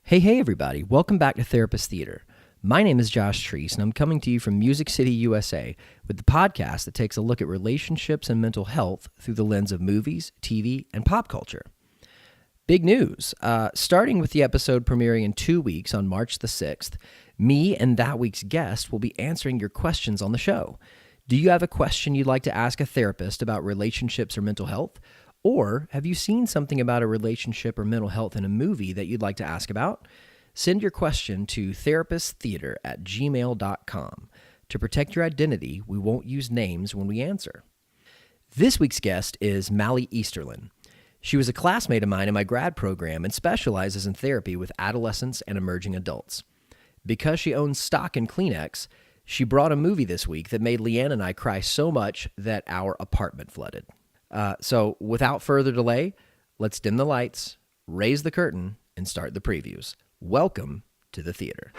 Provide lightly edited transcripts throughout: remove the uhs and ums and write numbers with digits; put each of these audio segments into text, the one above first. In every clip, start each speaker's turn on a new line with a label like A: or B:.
A: Hey, everybody. Welcome back to Therapist Theater. My name is Josh Treese, and I'm coming to you from Music City, USA, with the podcast that takes a look at relationships and mental health through the lens of movies, TV, and pop culture. Big news. Starting with the episode premiering in 2 weeks on March the 6th, me and that week's guest will be answering your questions on the show. Do you have a question you'd like to ask a therapist about relationships or mental health? Or have you seen something about a relationship or mental health in a movie that you'd like to ask about? Send your question to therapisttheater@gmail.com. To protect your identity, we won't use names when we answer. This week's guest is Mallie Easterlin. She was a classmate of mine in my grad program and specializes in therapy with adolescents and emerging adults. Because she owns stock in Kleenex, she brought a movie this week that made Leigh-Ann and I cry so much that our apartment flooded. So without further delay, let's dim the lights, raise the curtain, and start the previews. Welcome to the theater.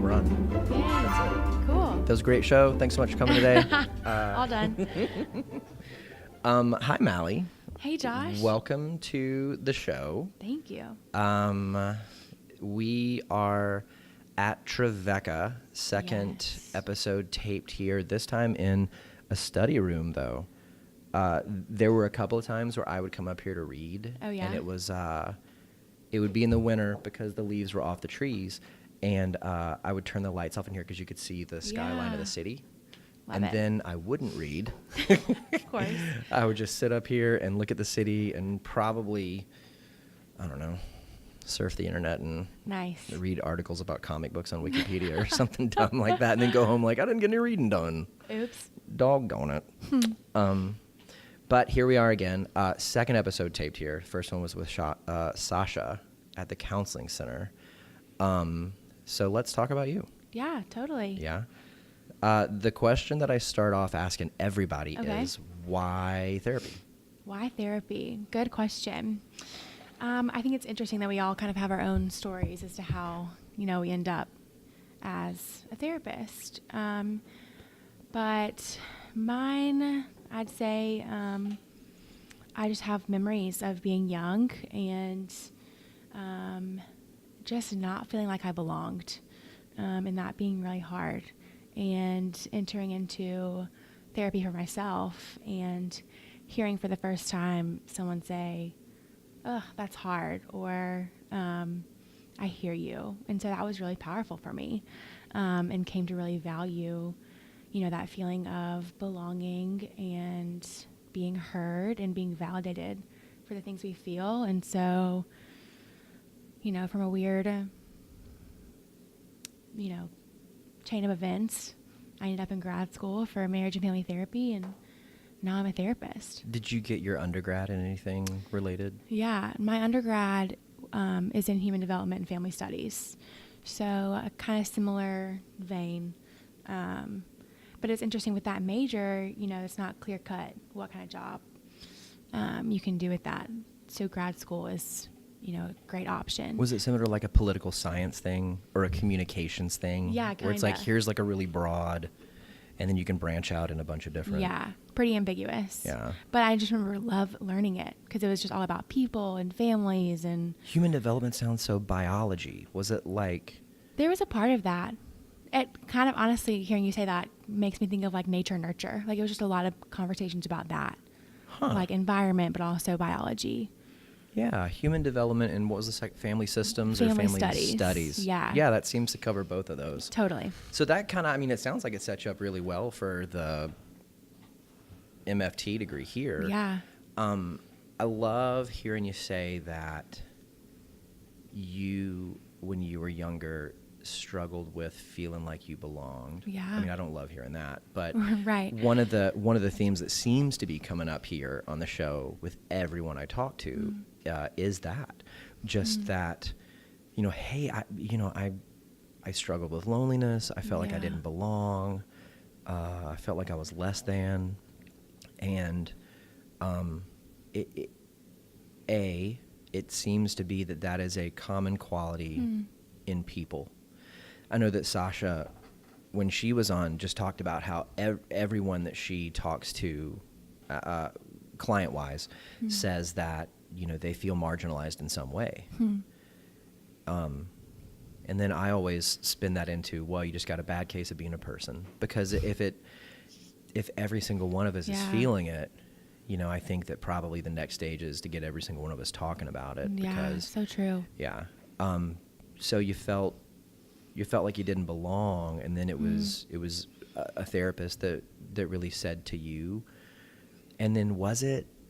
A: We're on.
B: Yay.
A: That's it.
B: Cool.
A: That was a great show. Thanks so much for coming today.
B: All done.
A: Hi, Mallie.
B: Hey, Josh.
A: Welcome to the show.
B: Thank you.
A: We are at Trevecca, second
B: Yes.
A: episode taped here, this time in a study room, though. There were a couple of times where I would come up here to read.
B: Oh, yeah?
A: And it was, it would be in the winter because the leaves were off the trees. And I would turn the lights off in here because you could see the skyline of
B: Yeah.
A: the city.
B: Love
A: And
B: it.
A: then I wouldn't read.
B: Of course.
A: I would just sit up here and look at the city and probably, I don't know, surf the internet and
B: Nice.
A: read articles about comic books on Wikipedia or something dumb like that, and then go home like, I didn't get any reading done.
B: Oops.
A: Doggone it. But here we are again. Second episode taped here. First one was with Sasha at the Counseling Center. So let's talk about you.
B: Yeah, totally.
A: Yeah. The question that I start off asking everybody
B: Okay.
A: is, why therapy?
B: Why therapy? Good question. I think it's interesting that we all kind of have our own stories as to how, we end up as a therapist. But mine, I'd say, I just have memories of being young and just not feeling like I belonged, and that being really hard. And entering into therapy for myself and hearing for the first time someone say, "Ugh, that's hard," or "I hear you." And so that was really powerful for me, and came to really value, that feeling of belonging and being heard and being validated for the things we feel. And so, from a weird, chain of events, I ended up in grad school for marriage and family therapy, and now I'm a therapist.
A: Did you get your undergrad in anything related?
B: Yeah, my undergrad is in human development and family studies, so a kind of similar vein. But it's interesting with that major, it's not clear cut what kind of job you can do with that. So grad school is, a great option.
A: Was it similar to like a political science thing or a communications thing?
B: Yeah,
A: Where it's like,
B: kinda.
A: here's like a really broad, and then you can branch out in a bunch of different.
B: Yeah, pretty ambiguous.
A: Yeah.
B: But I just remember love learning it because it was just all about people and families, and
A: Human development sounds so biology. Was it like?
B: there was a part of that. It kind of, honestly, hearing you say that makes me think of like nature nurture. Like it was just a lot of conversations about that, like environment, but also biology.
A: Yeah, human development and what was the family systems or
B: Family
A: family
B: studies. Yeah.
A: Yeah, that seems to cover both of those.
B: Totally.
A: So that kind of, it sounds like it sets you up really well for the MFT degree here.
B: Yeah.
A: I love hearing you say that you, when you were younger, struggled with feeling like you belonged.
B: Yeah.
A: I don't love hearing that, but
B: Right.
A: one of the themes that seems to be coming up here on the show with everyone I talk to is that, just that, hey, I struggled with loneliness. I felt like I
B: Yeah.
A: didn't belong. I felt like I was less than, and it seems to be that is a common quality in people. I know that Sasha, when she was on, just talked about how everyone that she talks to, client-wise, says that, they feel marginalized in some way. And then I always spin that into, well, you just got a bad case of being a person. Because if every single one of us is feeling it, I think that probably the next stage is to get every single one of us talking about it.
B: Yeah,
A: because,
B: so true.
A: Yeah. So you felt like you didn't belong, and then it was a therapist that really said to you. And then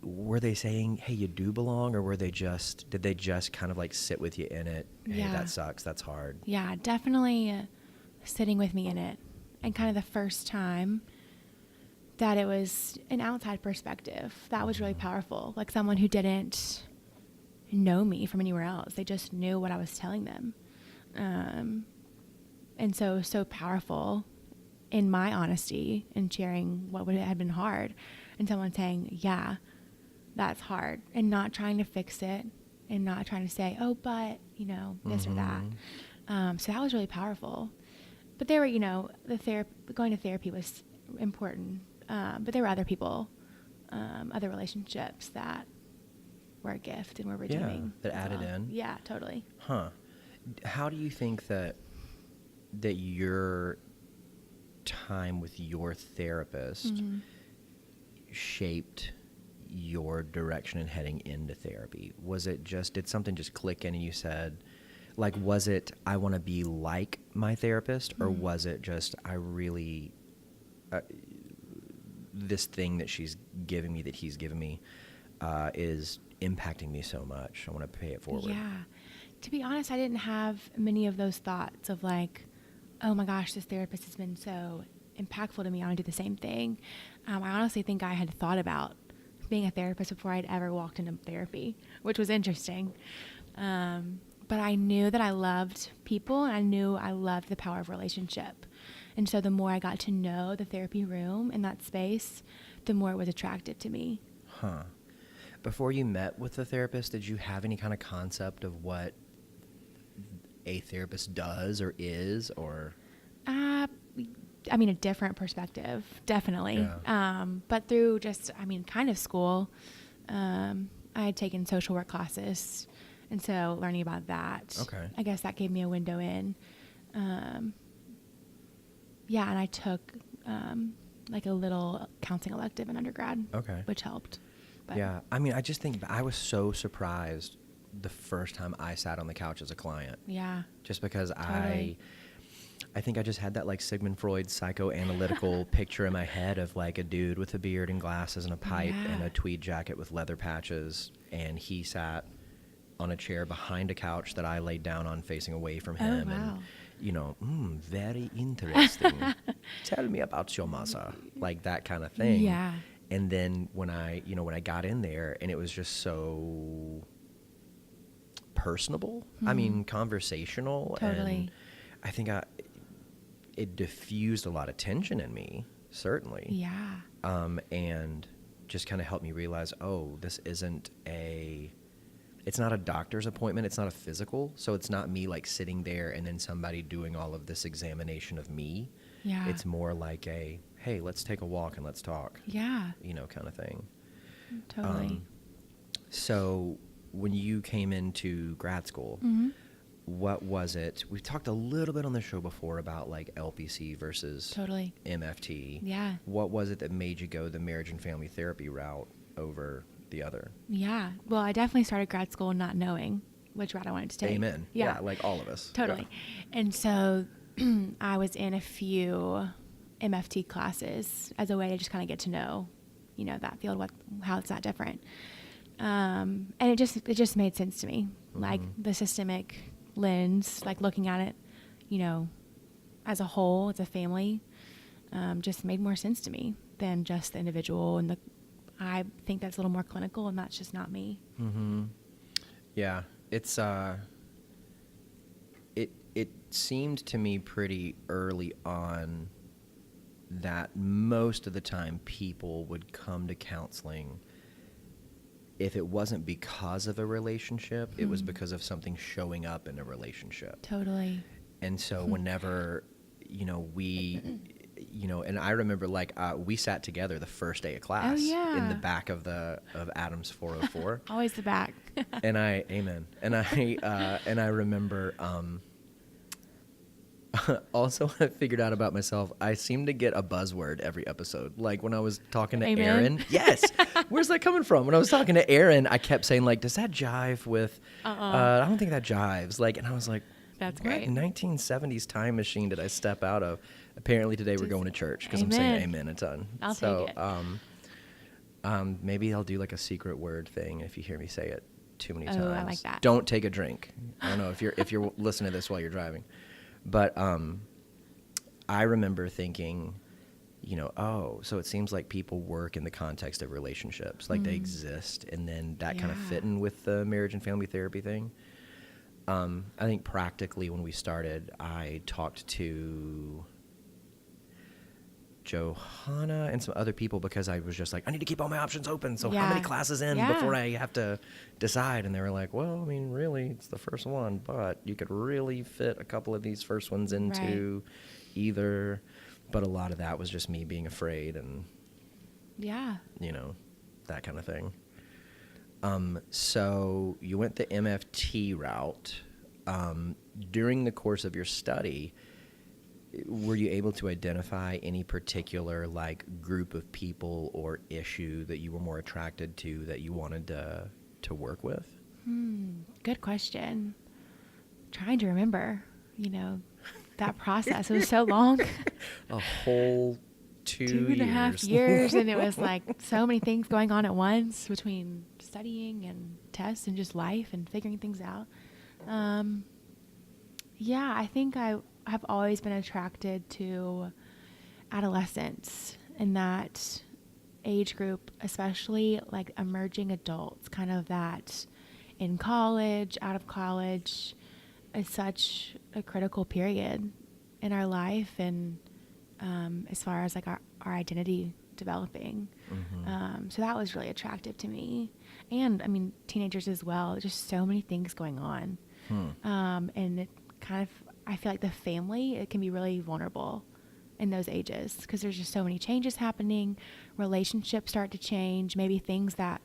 A: were they saying, hey, you do belong, or did they just kind of like sit with you in it? Hey, that sucks, that's hard.
B: Yeah, definitely sitting with me in it. And kind of the first time that it was an outside perspective, that was really powerful. Like someone who didn't know me from anywhere else. They just knew what I was telling them. And so powerful in my honesty and sharing what had been hard, and someone saying, yeah, that's hard, and not trying to fix it and not trying to say, oh, but, this or that. So that was really powerful. But there were, going to therapy was important. But there were other people, other relationships that were a gift and were redeeming.
A: Yeah, that added in.
B: Yeah, totally.
A: Huh. How do you think that your time with your therapist shaped your direction in heading into therapy? Was it did something just click in and you said, like, was it, I want to be like my therapist, or was it just, I really, this thing that he's giving me, is impacting me so much, I want to pay it forward?
B: Yeah. To be honest, I didn't have many of those thoughts of like, oh my gosh, this therapist has been so impactful to me, I want to do the same thing. I honestly think I had thought about being a therapist before I'd ever walked into therapy, which was interesting. But I knew that I loved people, and I knew I loved the power of relationship. And so the more I got to know the therapy room in that space, the more it was attractive to me.
A: Huh. Before you met with the therapist, did you have any kind of concept of what a therapist does or is, or?
B: I mean, a different perspective, definitely.
A: Yeah.
B: But through just, kind of school, I had taken social work classes. And so learning about that,
A: okay,
B: I guess that gave me a window in. Yeah, and I took like a little counseling elective in undergrad,
A: okay,
B: which helped. But
A: yeah, I just think I was so surprised the first time I sat on the couch as a client.
B: Yeah.
A: Just because
B: totally.
A: I think I just had that like Sigmund Freud psychoanalytical picture in my head of like a dude with a beard and glasses and a pipe and a tweed jacket with leather patches, and he sat on a chair behind a couch that I laid down on facing away from him.
B: Oh, wow.
A: And, very interesting. Tell me about your mother. Like that kind of thing.
B: Yeah.
A: And then when I got in there, and it was just so personable, conversational.
B: Totally.
A: And I think it diffused a lot of tension in me, certainly.
B: Yeah.
A: And just kind of helped me realize, oh, this isn't it's not a doctor's appointment. It's not a physical. So it's not me like sitting there and then somebody doing all of this examination of me.
B: Yeah.
A: It's more like hey, let's take a walk and let's talk.
B: Yeah.
A: Kind of thing.
B: Totally.
A: So when you came into grad school, what was it? We've talked a little bit on the show before about like LPC versus
B: Totally.
A: MFT.
B: Yeah.
A: What was it that made you go the marriage and family therapy route over the other?
B: Yeah. Well, I definitely started grad school not knowing which route I wanted to take.
A: Amen. Yeah, like all of us.
B: Totally.
A: Yeah.
B: And so I was in a few MFT classes as a way to just kind of get to know, that field, how it's that different. And it just made sense to me. Like the systemic lens, like looking at it, as a whole, as a family, just made more sense to me than just the individual. And I think that's a little more clinical, and that's just not me.
A: Mm-hmm. Yeah. It's, it seemed to me pretty early on that most of the time people would come to counseling if it wasn't because of a relationship, it was because of something showing up in a relationship.
B: Totally.
A: And so whenever, and I remember we sat together the first day of class in the back of Adams 404.
B: Always the back.
A: And I remember, also I figured out about myself, I seem to get a buzzword every episode. Like when I was talking to
B: Amen.
A: Aaron. Yes. Where's that coming from? When I was talking to Aaron, I kept saying like, does that jive with, I don't think that jives. Like, and I was like,
B: That's
A: what
B: great.
A: 1970s time machine did I step out of? Apparently today we're going to church because I'm saying amen a ton.
B: I'll take it.
A: Maybe I'll do like a secret word thing if you hear me say it too many times.
B: I like that.
A: Don't take a drink. I don't know if you're listening to this while you're driving. But I remember thinking, so it seems like people work in the context of relationships, like they exist, and then that kind of fit in with the marriage and family therapy thing. I think practically when we started, I talked to Johanna and some other people because I was just like, I need to keep all my options open. So how many classes in before I have to decide? And they were like, well, I mean, really, it's the first one, but you could really fit a couple of these first ones into either. But a lot of that was just me being afraid and, that kind of thing. So you went the MFT route. During the course of your study, were you able to identify any particular group of people or issue that you were more attracted to that you wanted to work with?
B: Good question. Trying to remember, that process. It was so long.
A: A whole
B: 2.5 years. And it was so many things going on at once between studying and tests and just life and figuring things out. I think I've always been attracted to adolescents in that age group, especially emerging adults, kind of that in college, out of college. It's such a critical period in our life and as far as our identity developing. So that was really attractive to me. And I mean, teenagers as well, just so many things going on. And it kind of, I feel like the family, it can be really vulnerable in those ages because there's just so many changes happening. Relationships start to change. Maybe things that,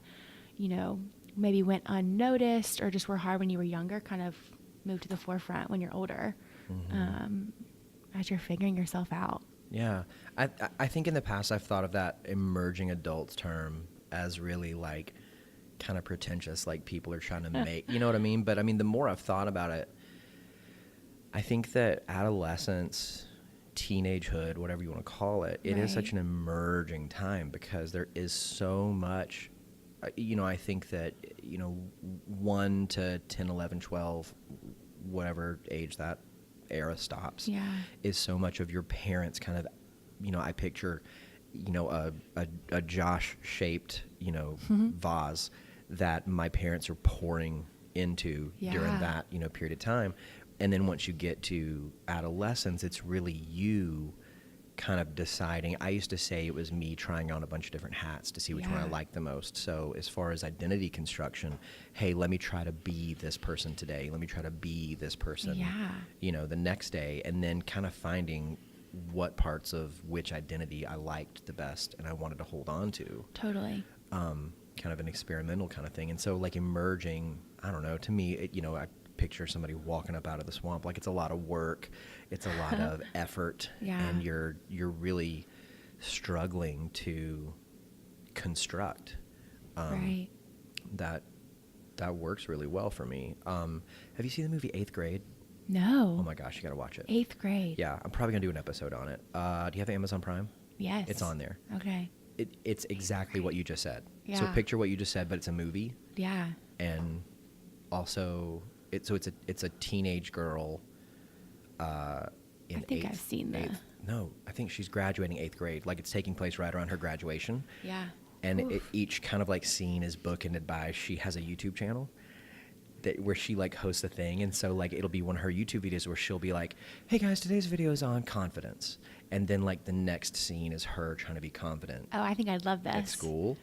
B: maybe went unnoticed or just were hard when you were younger kind of move to the forefront when you're older, as you're figuring yourself out.
A: Yeah. I think in the past I've thought of that emerging adults term as really kind of pretentious, people are trying to make, you know what I mean? But I mean, the more I've thought about it, I think that adolescence, teenagehood, whatever you want to call it, it is such an emerging time because there is so much, I think that, 1 to 10, 11, 12, whatever age that era stops, is so much of your parents kind of, I picture, a Josh-shaped, vase that my parents are pouring into during that, period of time. And then once you get to adolescence, it's really you kind of deciding. I used to say it was me trying on a bunch of different hats to see which one I liked the most. So as far as identity construction, hey, let me try to be this person today. Let me try to be this person, the next day. And then kind of finding what parts of which identity I liked the best and I wanted to hold on to.
B: Totally.
A: Kind of an experimental kind of thing. And so emerging, I don't know, to me, I picture somebody walking up out of the swamp. It's a lot of work. It's a lot of effort. And you're really struggling to construct. That works really well for me. Have you seen the movie 8th Grade?
B: No.
A: Oh my gosh, you got to watch it.
B: 8th Grade. Yeah,
A: I'm probably going to do an episode on it. Do you have Amazon Prime?
B: Yes.
A: It's on there.
B: Okay.
A: It's exactly what you just said.
B: Yeah.
A: So picture what you just said, but it's a movie.
B: Yeah.
A: And also, it's a teenage girl. I
B: think I've seen that.
A: No, I think she's graduating 8th grade. It's taking place right around her graduation.
B: Yeah.
A: And each kind of scene is bookended by she has a YouTube channel where she hosts a thing, and so it'll be one of her YouTube videos where she'll be like, "Hey guys, today's video is on confidence," and then the next scene is her trying to be confident.
B: Oh, I think I'd love this.
A: At school.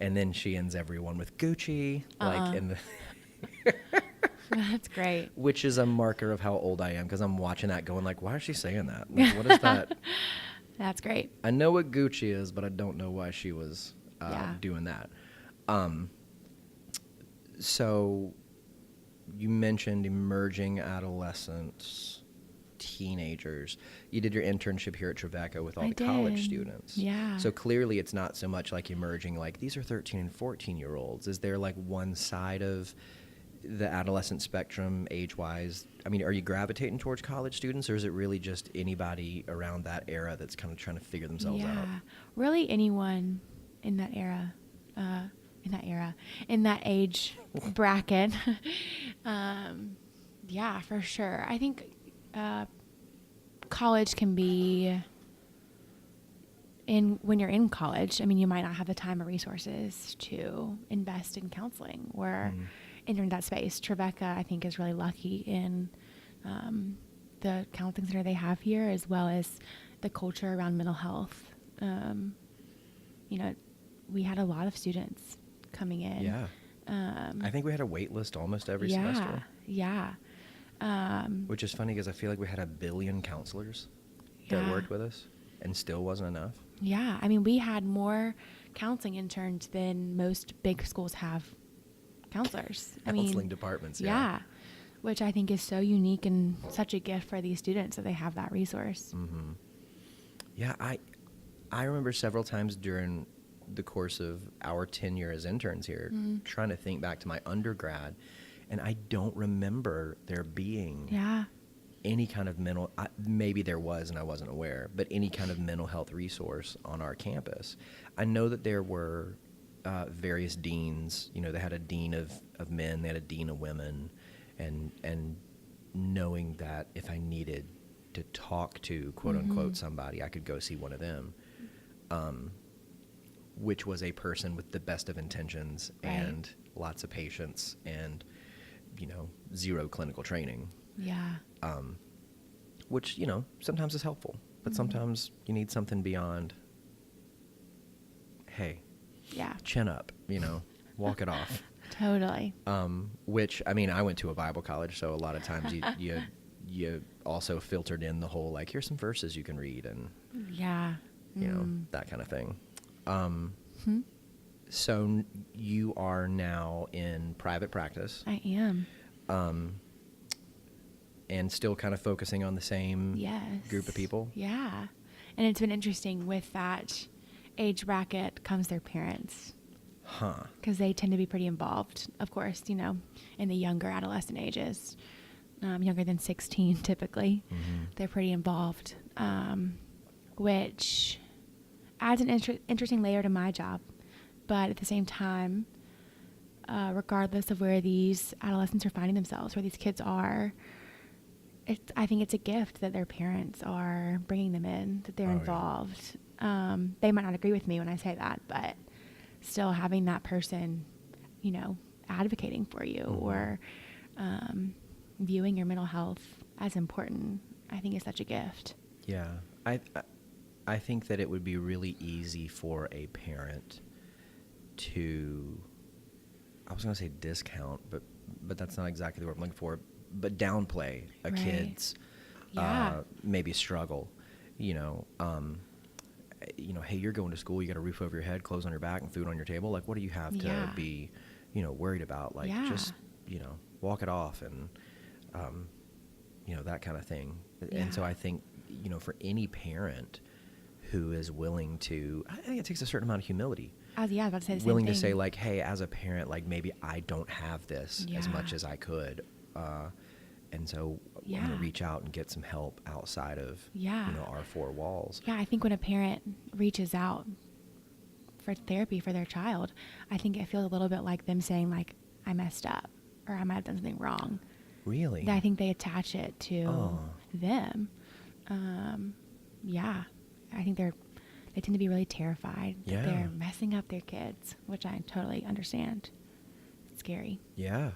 A: And then she ends everyone with Gucci, like in the
B: That's great.
A: which is a marker of how old I am, because I'm watching that going like, why is she saying that? Like, what is that?
B: That's great.
A: I know what Gucci is, but I don't know why she was
B: Yeah.
A: doing that. So you mentioned emerging adolescents, teenagers. You did your internship here at Trevecca with all the college students.
B: Yeah.
A: So clearly it's not so much like emerging, like these are 13 and 14-year-olds. Is there like one side of the adolescent spectrum age-wise? I mean, are you gravitating towards college students, or is it really just anybody around that era that's kind of trying to figure themselves out?
B: Really anyone in that in that age bracket. Yeah, for sure. I think college can be when you're in college, I mean, you might not have the time or resources to invest in counseling or enter that space. Trevecca, I think, is really lucky in the counseling center they have here, as well as the culture around mental health. We had a lot of students coming in.
A: Yeah. I think we had a wait list almost every semester.
B: Yeah.
A: Which is funny because I feel like we had 1 billion counselors that worked with us, and still wasn't enough.
B: Yeah. I mean, we had more counseling interns than most big schools have counselors.
A: Counseling departments,
B: yeah. Which I think is so unique and such a gift for these students that they have that resource.
A: Mm-hmm. Yeah, I remember several times during the course of our tenure as interns here, trying to think back to my undergrad, and I don't remember there being any kind of maybe there was and I wasn't aware, but any kind of mental health resource on our campus. I know that there were various deans. They had a dean of men, they had a dean of women, and knowing that if I needed to talk to quote unquote somebody, I could go see one of them, which was a person with the best of intentions and lots of patience and zero clinical training.
B: Yeah.
A: Which sometimes is helpful, but sometimes you need something beyond, hey, chin up, walk it off.
B: Totally.
A: Which, I mean, I went to a Bible college, so a lot of times you also filtered in the whole, like, here's some verses you can read, and that kind of thing. So you are now in private practice.
B: I am.
A: And still kind of focusing on the same group of people?
B: Yeah. And it's been interesting. With that age bracket comes their parents.
A: Huh.
B: Because they tend to be pretty involved, of course, in the younger adolescent ages. Younger than 16, typically. They're pretty involved, which adds an interesting layer to my job. But at the same time, regardless of where these adolescents are finding themselves, where these kids are, I think it's a gift that their parents are bringing them in, that they're involved. They might not agree with me when I say that, but still having that person, advocating for you or viewing your mental health as important, I think is such a gift.
A: Yeah. I think that it would be really easy for a parent to, I was going to say discount, but that's not exactly the word I'm looking for, but downplay a kid's maybe struggle. Hey, you're going to school, you got a roof over your head, clothes on your back, and food on your table. Like, what do you have to be, worried about? Like, just, walk it off and, that kind of thing. And so I think, for any parent who is willing to, I think it takes a certain amount of humility.
B: I was about to say the same
A: willing
B: thing.
A: to say, like, hey, as a parent, like, maybe I don't have this as much as I could. And so I'm going to reach out and get some help outside of, our four walls.
B: Yeah, I think when a parent reaches out for therapy for their child, I think it feels a little bit like them saying, like, I messed up or I might have done something wrong.
A: Really?
B: I think they attach it to them. I think they tend to be really terrified that they're messing up their kids, which I totally understand. It's scary.
A: Yeah.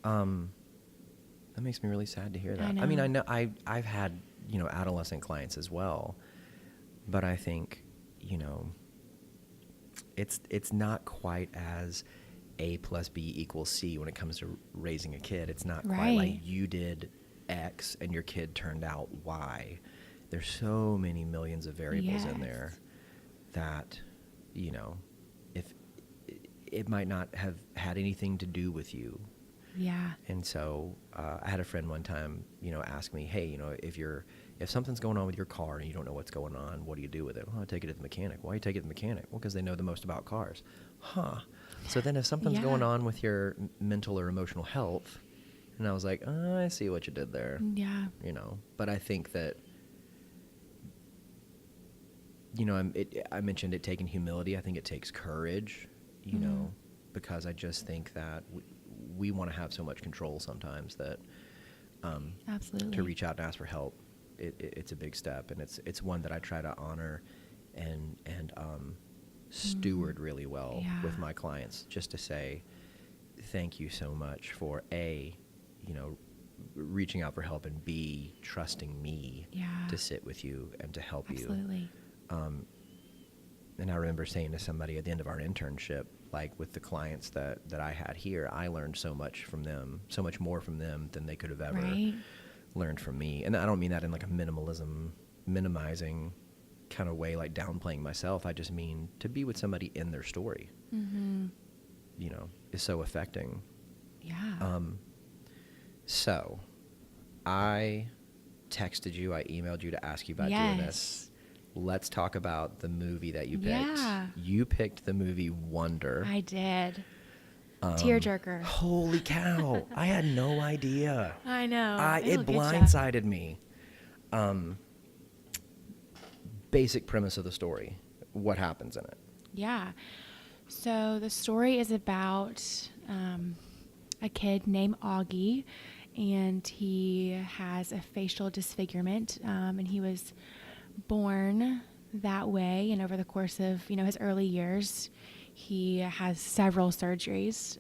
A: That makes me really sad to hear that.
B: I know.
A: I mean, I know I've had, adolescent clients as well, but I think, it's not quite as A plus B equals C when it comes to raising a kid. It's not quite like you did X and your kid turned out Y. There's so many millions of variables in there that, you know, if it might not have had anything to do with you.
B: Yeah.
A: And so I had a friend one time, you know, ask me, hey, you know, if something's going on with your car and you don't know what's going on, what do you do with it? Well, I take it to the mechanic. Why do you take it to the mechanic? Well, because they know the most about cars. Huh. So then if something's going on with your mental or emotional health, and I was like, oh, I see what you did there.
B: Yeah.
A: You know, but I think that, you know, I mentioned it taking humility. I think it takes courage, you know, because I just think that we want to have so much control sometimes that
B: Absolutely.
A: to reach out and ask for help, it's a big step, and it's one that I try to honor and steward really well with my clients, just to say thank you so much for A, you know, reaching out for help, and B, trusting me to sit with you and to help you.
B: Absolutely.
A: And I remember saying to somebody at the end of our internship, like with the clients that I had here, I learned so much from them, so much more from them than they could have ever learned from me. And I don't mean that in like a minimizing kind of way, like downplaying myself. I just mean to be with somebody in their story, you know, is so affecting.
B: Yeah.
A: So I texted you, I emailed you to ask you about doing this. Let's talk about the movie that you picked.
B: Yeah.
A: You picked the movie Wonder.
B: I did. Tearjerker.
A: Holy cow. I had no idea.
B: I know.
A: It blindsided me. Basic premise of the story. What happens in it?
B: Yeah. So the story is about a kid named Augie, and he has a facial disfigurement, and he was born that way, and over the course of, you know, his early years, he has several surgeries,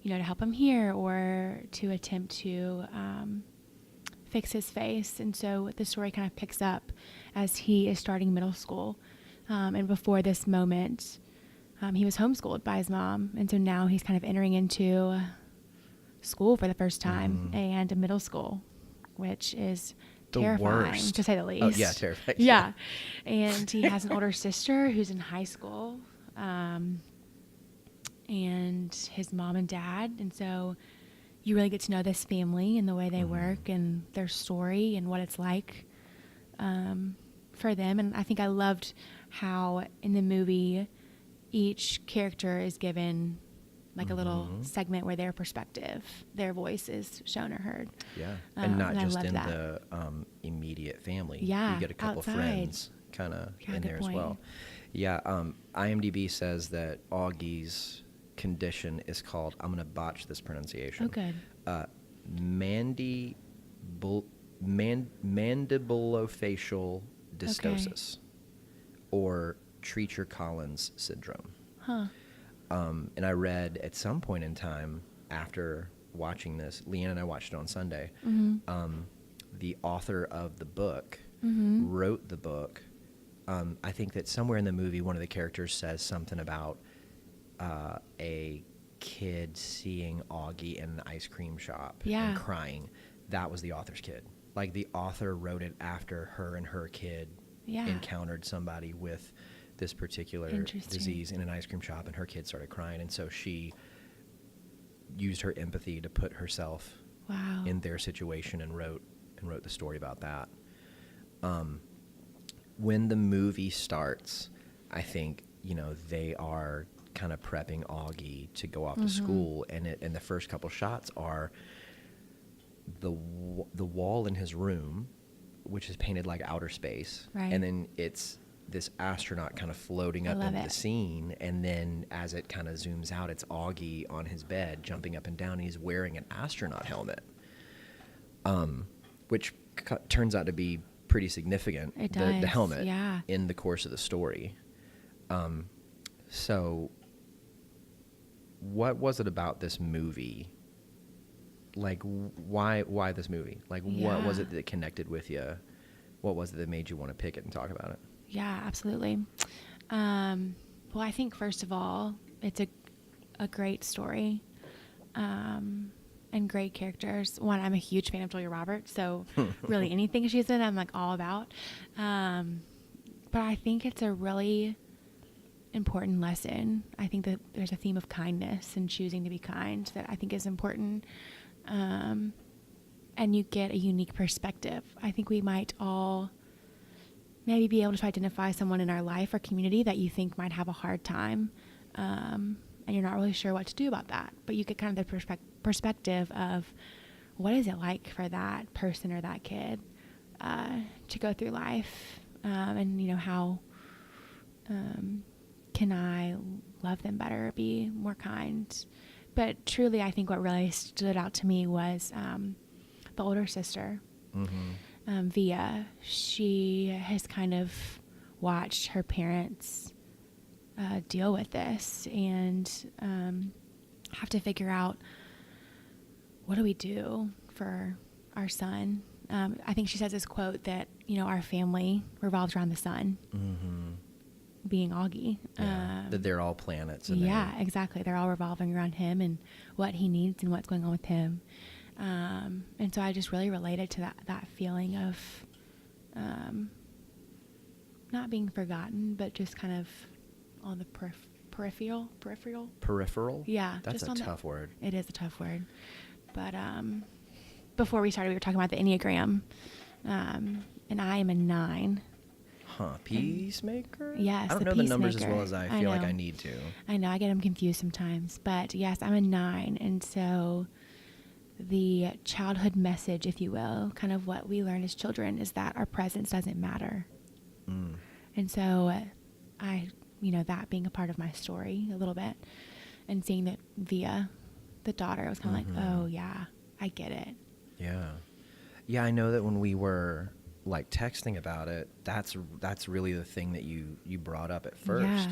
B: you know, to help him hear or to attempt to fix his face. And so the story kind of picks up as he is starting middle school, and before this moment, he was homeschooled by his mom, and so now he's kind of entering into school for the first time, and a middle school, which is terrifying, to say the least.
A: Oh, yeah, terrifying.
B: Yeah. And he has an older sister who's in high school, and his mom and dad. And so you really get to know this family and the way they work and their story and what it's like for them. And I think I loved how in the movie each character is given like a little segment where their perspective, their voice is shown or heard.
A: Yeah, and not just in
B: that.
A: the immediate family.
B: Yeah,
A: you get a couple
B: outside.
A: friends kind of in there as well. Yeah, IMDb says that Augie's condition is called, I'm going to botch this pronunciation.
B: Oh, good.
A: Mandibulofacial dystosis, or Treacher-Collins syndrome.
B: Huh.
A: And I read at some point in time after watching this, Leigh-Ann and I watched it on Sunday, the author of the book wrote the book. I think that somewhere in the movie, one of the characters says something about a kid seeing Augie in an ice cream shop and crying. That was the author's kid. Like, the author wrote it after her and her kid encountered somebody with this particular disease in an ice cream shop, and her kid started crying, and so she used her empathy to put herself in their situation and wrote the story about that. When the movie starts, I think, you know, they are kind of prepping Augie to go off to school, and the first couple shots are the wall in his room, which is painted like outer space, and then it's this astronaut kind of floating up into the scene, and then as it kind of zooms out, it's Augie on his bed jumping up and down, and he's wearing an astronaut helmet, which turns out to be pretty significant, the helmet, in the course of the story. So what was it about this movie? Like, why this movie? Like, what was it that connected with you? What was it that made you want to pick it and talk about it?
B: Yeah, absolutely. Well, I think first of all, it's a great story, and great characters. One, I'm a huge fan of Julia Roberts, so really anything she's in, I'm like all about. But I think it's a really important lesson. I think that there's a theme of kindness and choosing to be kind that I think is important. And you get a unique perspective. I think we might all maybe be able to identify someone in our life or community that you think might have a hard time, and you're not really sure what to do about that. But you get kind of the perspective of what is it like for that person or that kid to go through life, and how can I love them better, be more kind. But truly, I think what really stood out to me was the older sister, Via. She has kind of watched her parents deal with this and have to figure out, what do we do for our son? I think she says this quote that, our family revolves around the sun, being Augie.
A: That they're all planets.
B: Exactly. They're all revolving around him and what he needs and what's going on with him. And so I just really related to that feeling of not being forgotten, but just kind of on the peripheral.
A: Peripheral?
B: Yeah.
A: That's a tough word.
B: It is a tough word. But before we started, we were talking about the Enneagram, and I am a 9.
A: Peacemaker?
B: Yes.
A: I don't know the numbers as well as I feel like I need to.
B: I know. I get them confused sometimes. But yes, I'm a 9. And so the childhood message, if you will, kind of what we learn as children, is that our presence doesn't matter. And so that being a part of my story a little bit, and seeing that Via, the daughter, was kind of like, oh yeah, I get it.
A: Yeah, I know that when we were like texting about it, that's really the thing that you brought up at first,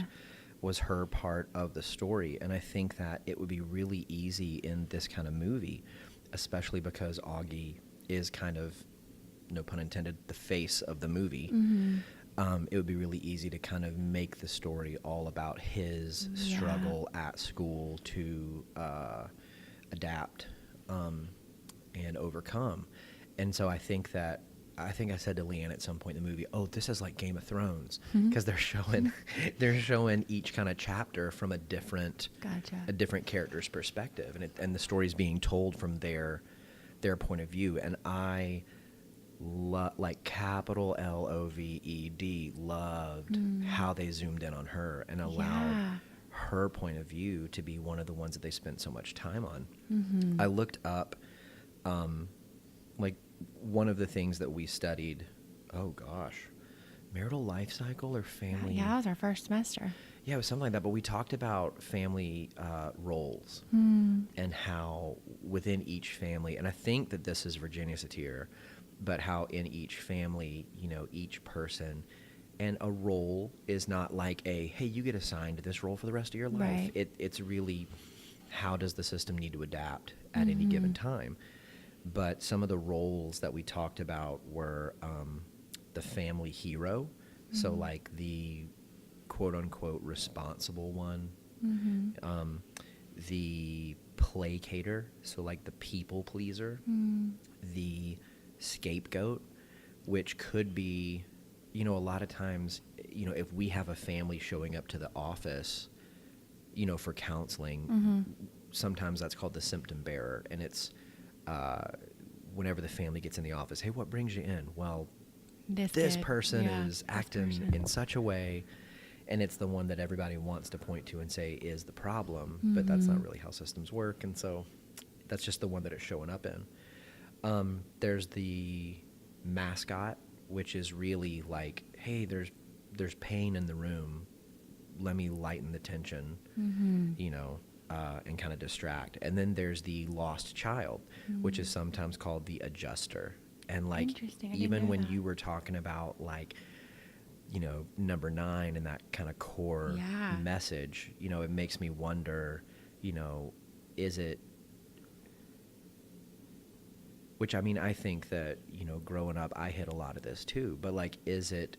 A: was her part of the story. And I think that it would be really easy in this kind of movie, especially because Augie is kind of, no pun intended, the face of the movie. It would be really easy to kind of make the story all about his struggle at school to adapt and overcome. And so I think I said to Leigh-Ann at some point in the movie, oh, this is like Game of Thrones, because they're showing each kind of chapter from a different character's perspective, and the story's being told from their point of view. And I like capital LOVED loved how they zoomed in on her and allowed her point of view to be one of the ones that they spent so much time on. I looked up like one of the things that we studied, marital life cycle or family.
B: Yeah, that was our first semester.
A: Yeah, it was something like that. But we talked about family roles and how within each family, and I think that this is Virginia Satir, but how in each family, each person, and a role is not like hey, you get assigned this role for the rest of your life.
B: Right.
A: It's really, how does the system need to adapt at any given time? But some of the roles that we talked about were the family hero. So like the quote unquote responsible one, the placater. So like the people pleaser, the scapegoat, which could be, a lot of times, if we have a family showing up to the office, for counseling, sometimes that's called the symptom bearer. And it's, whenever the family gets in the office, hey, what brings you in? Well, this person is acting in such a way, and it's the one that everybody wants to point to and say is the problem, but that's not really how systems work, and so that's just the one that it's showing up in. There's the mascot, which is really like, hey, there's pain in the room, let me lighten the tension, and kind of distract. And then there's the lost child, which is sometimes called the adjuster. And like, even when you were talking about like, number 9 and that kind of core message, it makes me wonder, is it, which I mean, I think that, growing up, I hit a lot of this too, but like, is it,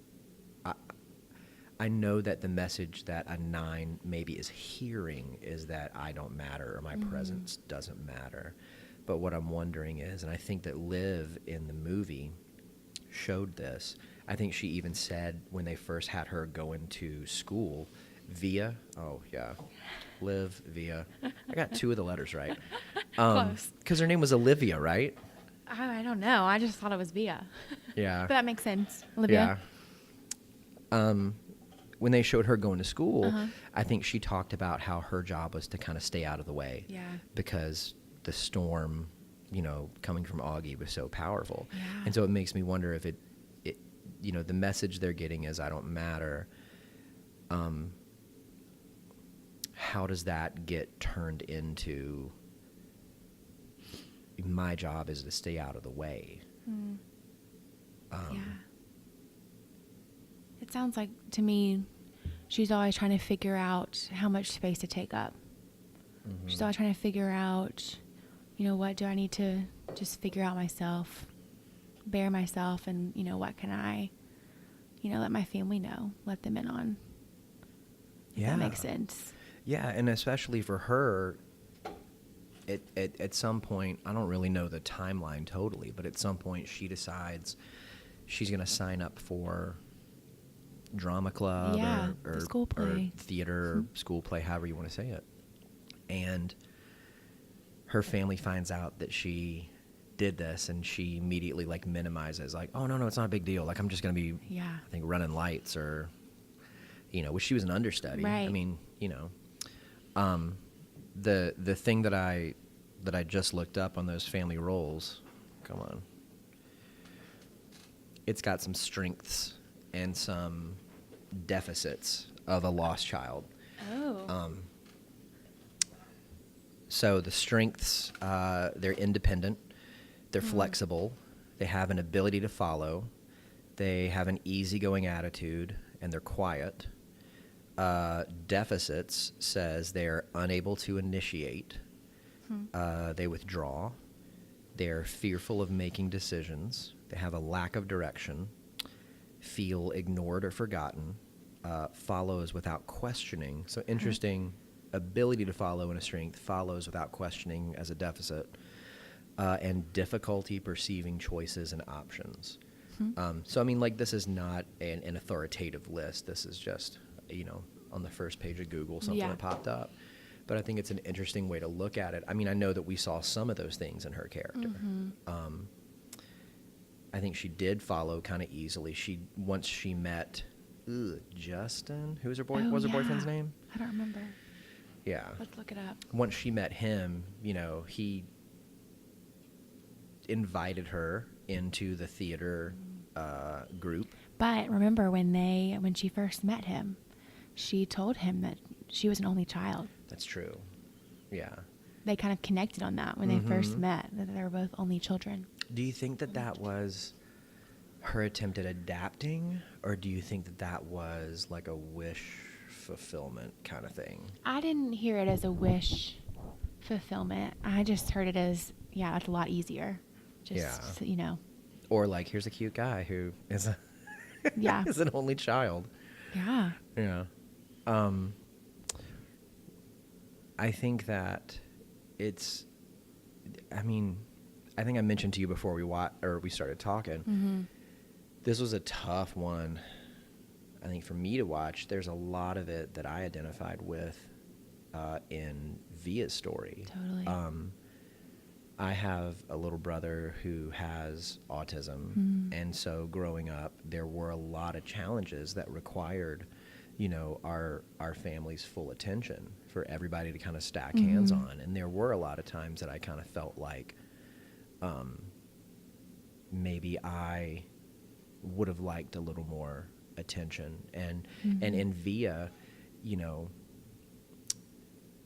A: I know that the message that a 9 maybe is hearing is that I don't matter or my presence doesn't matter. But what I'm wondering is, and I think that Liv in the movie showed this, I think she even said when they first had her go into school, Via, Liv, Via. I got 2 of the letters right.
B: Close.
A: Because her name was Olivia, right?
B: I don't know. I just thought it was Via.
A: Yeah.
B: But that makes sense. Olivia.
A: Yeah. When they showed her going to school, I think she talked about how her job was to kind of stay out of the way.
B: Yeah.
A: Because the storm, coming from Augie was so powerful.
B: Yeah.
A: And so it makes me wonder if it the message they're getting is I don't matter. How does that get turned into my job is to stay out of the way?
B: Yeah. It sounds like, to me, she's always trying to figure out how much space to take up. She's always trying to figure out, what do I need to just figure out myself, bear myself, and, what can I, let my family know, let them in on.
A: Yeah.
B: That makes sense.
A: Yeah, and especially for her, at some point, I don't really know the timeline totally, but at some point she decides she's going to sign up for drama club or
B: school play.
A: or theater or school play, however you want to say it. And her family finds out that she did this, and she immediately minimizes, oh, no, it's not a big deal. I'm just going to be, I think, running lights or, which she was an understudy.
B: Right.
A: I mean, the thing that I just looked up on those family roles, come on, it's got some strengths and some deficits of a lost child.
B: Oh.
A: So the strengths, they're independent, they're flexible, they have an ability to follow, they have an easygoing attitude, and they're quiet. Deficits says they're unable to initiate, they withdraw, they're fearful of making decisions, they have a lack of direction, feel ignored or forgotten, follows without questioning. So interesting, ability to follow in a strength, follows without questioning as a deficit, and difficulty perceiving choices and options. So, I mean, this is not an authoritative list. This is just, on the first page of Google, something that popped up. But I think it's an interesting way to look at it. I mean, I know that we saw some of those things in her character. I think she did follow kind of easily. Once she met Justin, who was her her boyfriend's name?
B: I don't remember.
A: Yeah.
B: Let's look it up.
A: Once she met him, he invited her into the theater group.
B: But remember when she first met him, she told him that she was an only child.
A: That's true. Yeah.
B: They kind of connected on that when they first met, that they were both only children.
A: Do you think that was her attempt at adapting, or do you think that was a wish fulfillment kind of thing?
B: I didn't hear it as a wish fulfillment. I just heard it as, it's a lot easier. Just,
A: Or here's a cute guy who is is an only child.
B: Yeah.
A: Yeah. I think that it's, I think I mentioned to you before we started talking, this was a tough one, I think, for me to watch. There's a lot of it that I identified with in Via's story.
B: Totally.
A: I have a little brother who has autism, and so growing up, there were a lot of challenges that required, our family's full attention for everybody to kind of stack hands on. And there were a lot of times that I kind of felt like maybe I would have liked a little more attention. And in Via,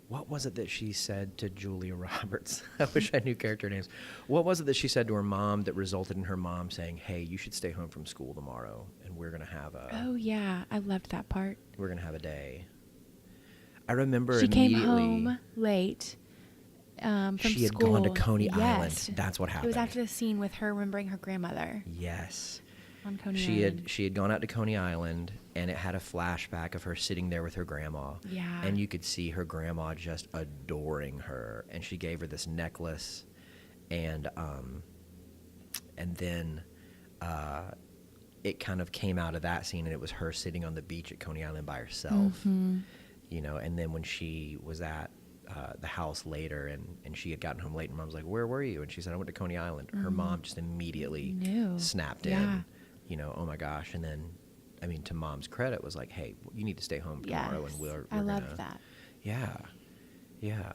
A: what was it that she said to Julia Roberts? I wish I knew character names. What was it that she said to her mom that resulted in her mom saying, hey, you should stay home from school tomorrow, and we're going to have
B: Oh, yeah. I loved that part.
A: We're going to have a day. I remember
B: she
A: immediately.
B: She came home late from school.
A: She had gone to Coney Island. That's what happened.
B: It was after the scene with her remembering her grandmother.
A: Yes.
B: On Coney Island.
A: She had gone out to Coney Island, And it had a flashback of her sitting there with her grandma.
B: Yeah.
A: And you could see her grandma just adoring her. And she gave her this necklace. And then it kind of came out of that scene, and it was her sitting on the beach at Coney Island by herself. You know, and then when she was at the house later and she had gotten home late, and Mom's like, where were you? And she said, I went to Coney Island. Her mom just immediately snapped in, you know, oh my gosh. And then, I mean, to Mom's credit, was like, hey, you need to stay home tomorrow. And we're
B: I loved that.
A: Yeah. Yeah.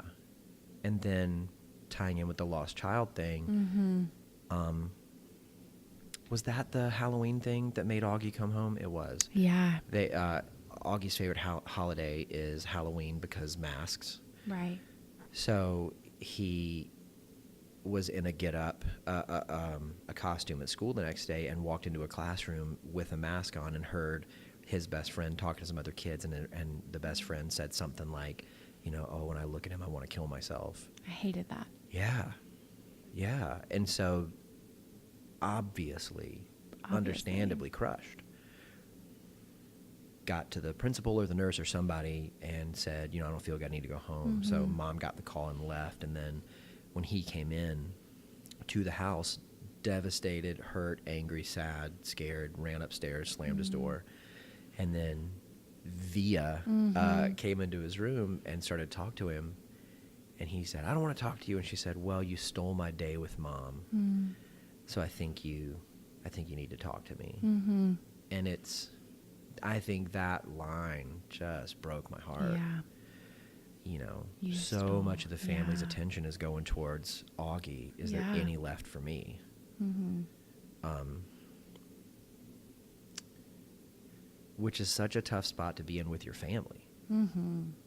A: And then tying in with the lost child thing, was that the Halloween thing that made Augie come home? It was.
B: Yeah.
A: They Augie's favorite holiday is Halloween because masks.
B: Right.
A: So he was in a get-up, a costume at school the next day, and walked into a classroom with a mask on and heard his best friend talking to some other kids, and the best friend said something like, you know, oh, when I look at him, I want to kill myself.
B: I hated that.
A: Yeah. Yeah. And so obviously, understandably crushed. Got to the principal or the nurse or somebody and said, you know, I don't feel good, I need to go home. So Mom got the call and left. And then when he came in to the house, devastated, hurt, angry, sad, scared, ran upstairs, slammed his door. And then Via came into his room and started to talk to him. And he said, I don't want to talk to you. And she said, well, you stole my day with Mom. So I think you need to talk to me. And I think that line just broke my heart.
B: Yeah.
A: You know, so much of the family's attention is going towards Augie. Is there any left for me? Which is such a tough spot to be in with your family.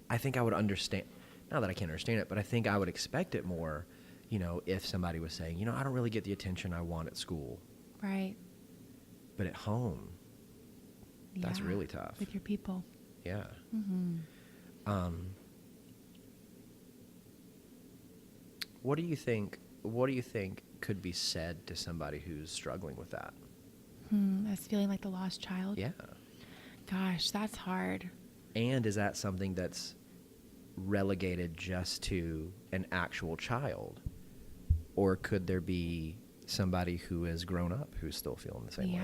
A: I think I would understand, not that I can't understand it, but I think I would expect it more, you know, if somebody was saying, you know, I don't really get the attention I want at school.
B: Right.
A: But at home, that's really tough.
B: With your people.
A: Yeah. What do you think could be said to somebody who's struggling with that?
B: That's feeling like the lost child.
A: Yeah.
B: Gosh, that's hard.
A: And is that something that's relegated just to an actual child? Or could there be somebody who has grown up who's still feeling the same way?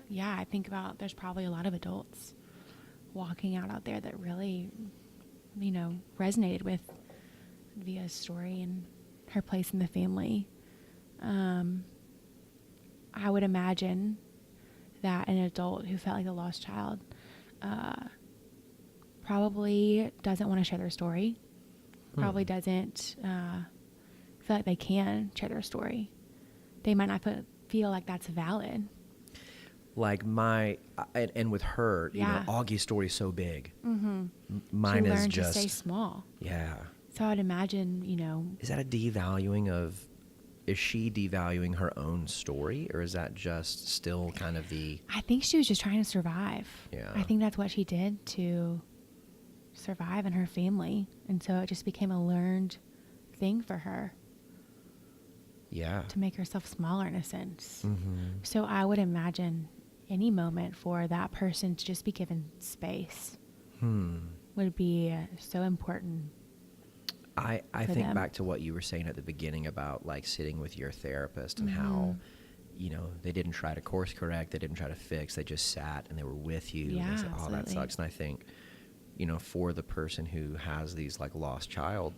B: Yeah, I think about there's probably a lot of adults walking out there that really, you know, resonated with Via's story and her place in the family. I would imagine that an adult who felt like a lost child probably doesn't want to share their story, probably doesn't feel like they can share their story. They might not feel like that's valid.
A: Like and with her, you know, Augie's story is so big. Mine
B: she
A: is
B: learned
A: just
B: to stay small.
A: Yeah.
B: So I'd imagine, you know.
A: Is that is she devaluing her own story, or is that just still kind of
B: I think she was just trying to survive.
A: Yeah.
B: I think that's what she did to survive in her family. And so it just became a learned thing for her.
A: Yeah.
B: To make herself smaller in a sense. So I would imagine any moment for that person to just be given space would be so important.
A: I think back to what you were saying at the beginning about like sitting with your therapist and how, you know, they didn't try to course correct, they didn't try to fix, they just sat and they were with you.
B: Yeah,
A: and said, oh,
B: absolutely.
A: that sucks. And I think, you know, for the person who has these like lost child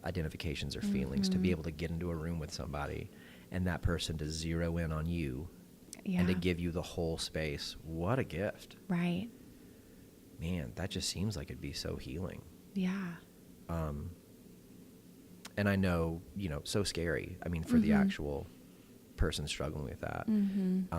A: identifications or feelings, to be able to get into a room with somebody and that person to zero in on you and to give you the whole space, what a gift.
B: Right.
A: Man, that just seems like it'd be so healing.
B: Yeah.
A: And I know, you know, so scary. I mean, for the actual person struggling with that. And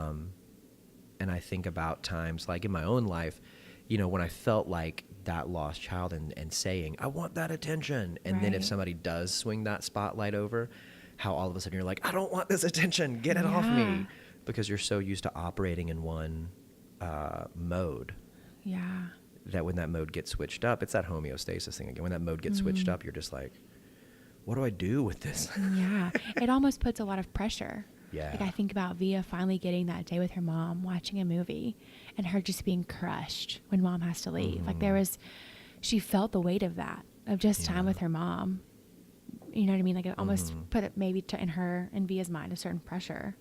A: I think about times like in my own life, you know, when I felt like that lost child and saying, I want that attention. And then if somebody does swing that spotlight over, how all of a sudden you're like, I don't want this attention. Get it off me. Because you're so used to operating in one mode.
B: Yeah.
A: That when that mode gets switched up, it's that homeostasis thing again. When that mode gets switched up, you're just like, what do I do with this?
B: Yeah. It almost puts a lot of pressure
A: Yeah.
B: Like I think about Via finally getting that day with her mom, watching a movie, and her just being crushed when mom has to leave. Like she felt the weight of that, of just time with her mom. You know what I mean? Like it almost put it maybe in Via's mind a certain pressure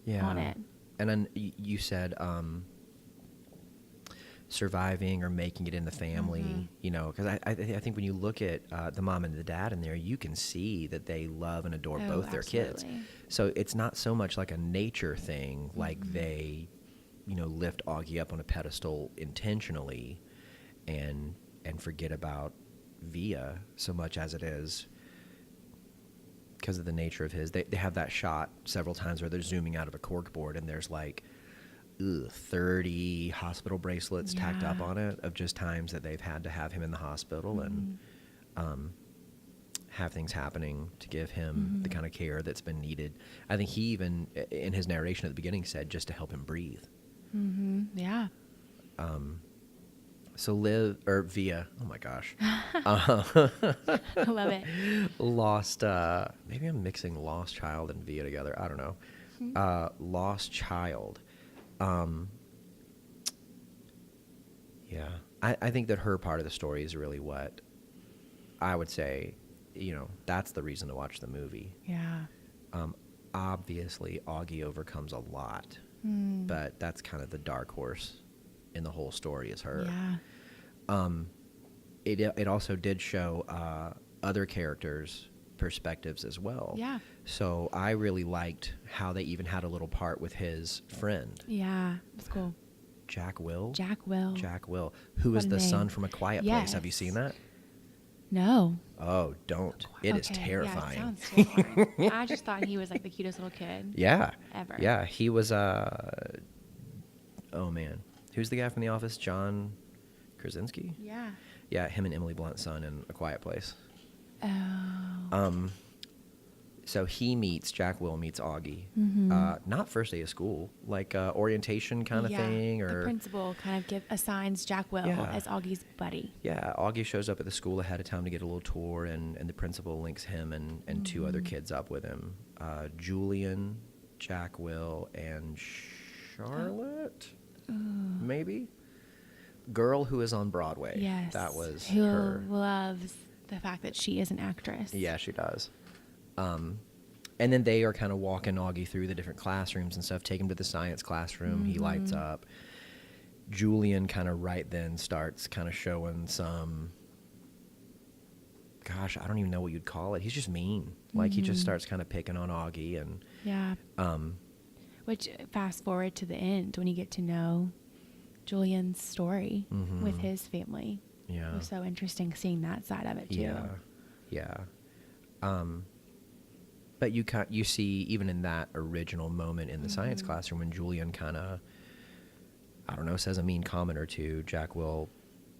B: on it.
A: And then you said surviving or making it in the family, you know, because I think when you look at the mom and the dad in there, you can see that they love and adore both their kids. So it's not so much like a nature thing, like they, you know, lift Augie up on a pedestal intentionally and forget about Via so much as it is because of the nature of his. They have that shot several times where they're zooming out of a corkboard and there's like 30 hospital bracelets tacked up on it of just times that they've had to have him in the hospital and have things happening to give him the kind of care that's been needed. I think he even, in his narration at the beginning, said just to help him breathe.
B: Yeah.
A: So Via, oh my gosh.
B: I love it.
A: Lost, maybe I'm mixing Lost Child and Via together. I don't know. Lost Child. Yeah, I think that her part of the story is really what I would say, you know, that's the reason to watch the movie.
B: Yeah.
A: Obviously, Augie overcomes a lot, but that's kind of the dark horse in the whole story is her.
B: Yeah.
A: It also did show other characters' perspectives as well.
B: Yeah.
A: So I really liked how they even had a little part with his friend.
B: Yeah, it's cool.
A: Jack Will, who is the son from A Quiet Place. Have you seen that?
B: No.
A: Oh, don't. It is terrifying.
B: Yeah, it sounds so boring. I just thought he was like the cutest little kid.
A: Yeah.
B: Ever.
A: Yeah, he was, oh man. Who's the guy from The Office? John Krasinski?
B: Yeah.
A: Yeah, him and Emily Blunt's son in A Quiet Place.
B: Oh.
A: So Jack Will meets Augie. Not first day of school, like orientation kind of thing, or
B: the principal kind of assigns Jack Will as Augie's buddy.
A: Yeah, Augie shows up at the school ahead of time to get a little tour, and the principal links him and two other kids up with him, Julian, Jack Will, and Charlotte, maybe. Girl who is on Broadway.
B: Yes,
A: that was
B: who
A: her.
B: Loves the fact that she is an actress.
A: Yeah, she does. And then they are kind of walking Augie through the different classrooms and stuff, take him to the science classroom. He lights up. Julian kind of right then starts kind of showing some, gosh, I don't even know what you'd call it. He's just mean. Like he just starts kind of picking on Augie and.
B: Yeah. Which fast forward to the end when you get to know Julian's story with his family.
A: Yeah.
B: It was so interesting seeing that side of it too.
A: Yeah. But you see even in that original moment in the science classroom when Julian kind of, I don't know, says a mean comment or two, Jack Will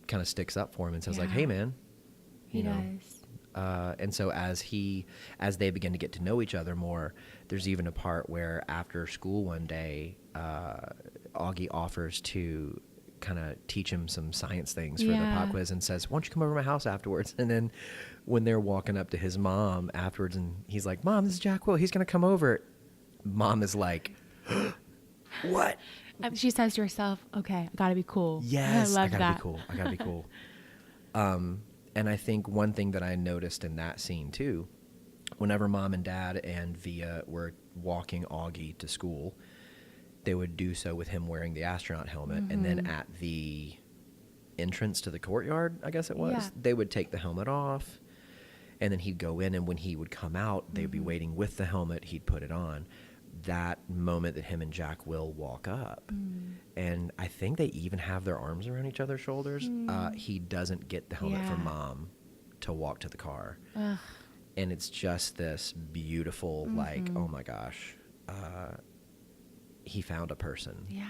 A: kind of sticks up for him and says like, "Hey man,"
B: he does.
A: And so as they begin to get to know each other more, there's even a part where after school one day, Augie offers to kind of teach him some science things for the pop quiz and says, "Why don't you come over to my house afterwards?" And then when they're walking up to his mom afterwards and he's like, "Mom, this is Jack Will. He's going to come over." Mom is like, "What?"
B: She says to herself, "Okay, I got to be cool."
A: Yes,
B: I love
A: I
B: that.
A: gotta be cool. And I think one thing that I noticed in that scene too, whenever Mom and Dad and Via were walking Augie to school, they would do so with him wearing the astronaut helmet. And then at the entrance to the courtyard, I guess it was, they would take the helmet off. And then he'd go in, and when he would come out, they'd be waiting with the helmet. He'd put it on. That moment that him and Jack Will walk up, and I think they even have their arms around each other's shoulders. He doesn't get the helmet from Mom to walk to the car. And it's just this beautiful, like, oh my gosh, he found a person.
B: Yeah.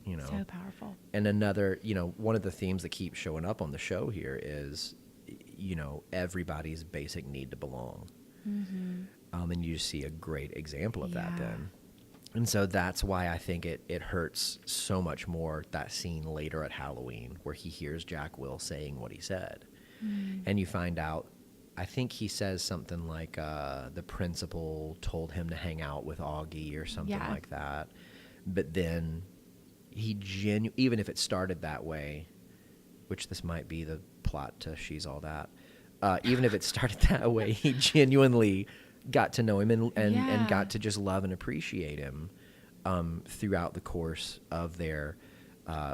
A: You know,
B: so powerful.
A: And another, you know, one of the themes that keeps showing up on the show here is, you know, everybody's basic need to belong. And you just see a great example of that then. And so that's why I think it hurts so much more, that scene later at Halloween where he hears Jack Will saying what he said. And you find out, I think he says something like the principal told him to hang out with Augie or something like that. But then even if it started that way, which this might be the plot to She's All That, even if it started that way, he genuinely got to know him and got to just love and appreciate him throughout the course of their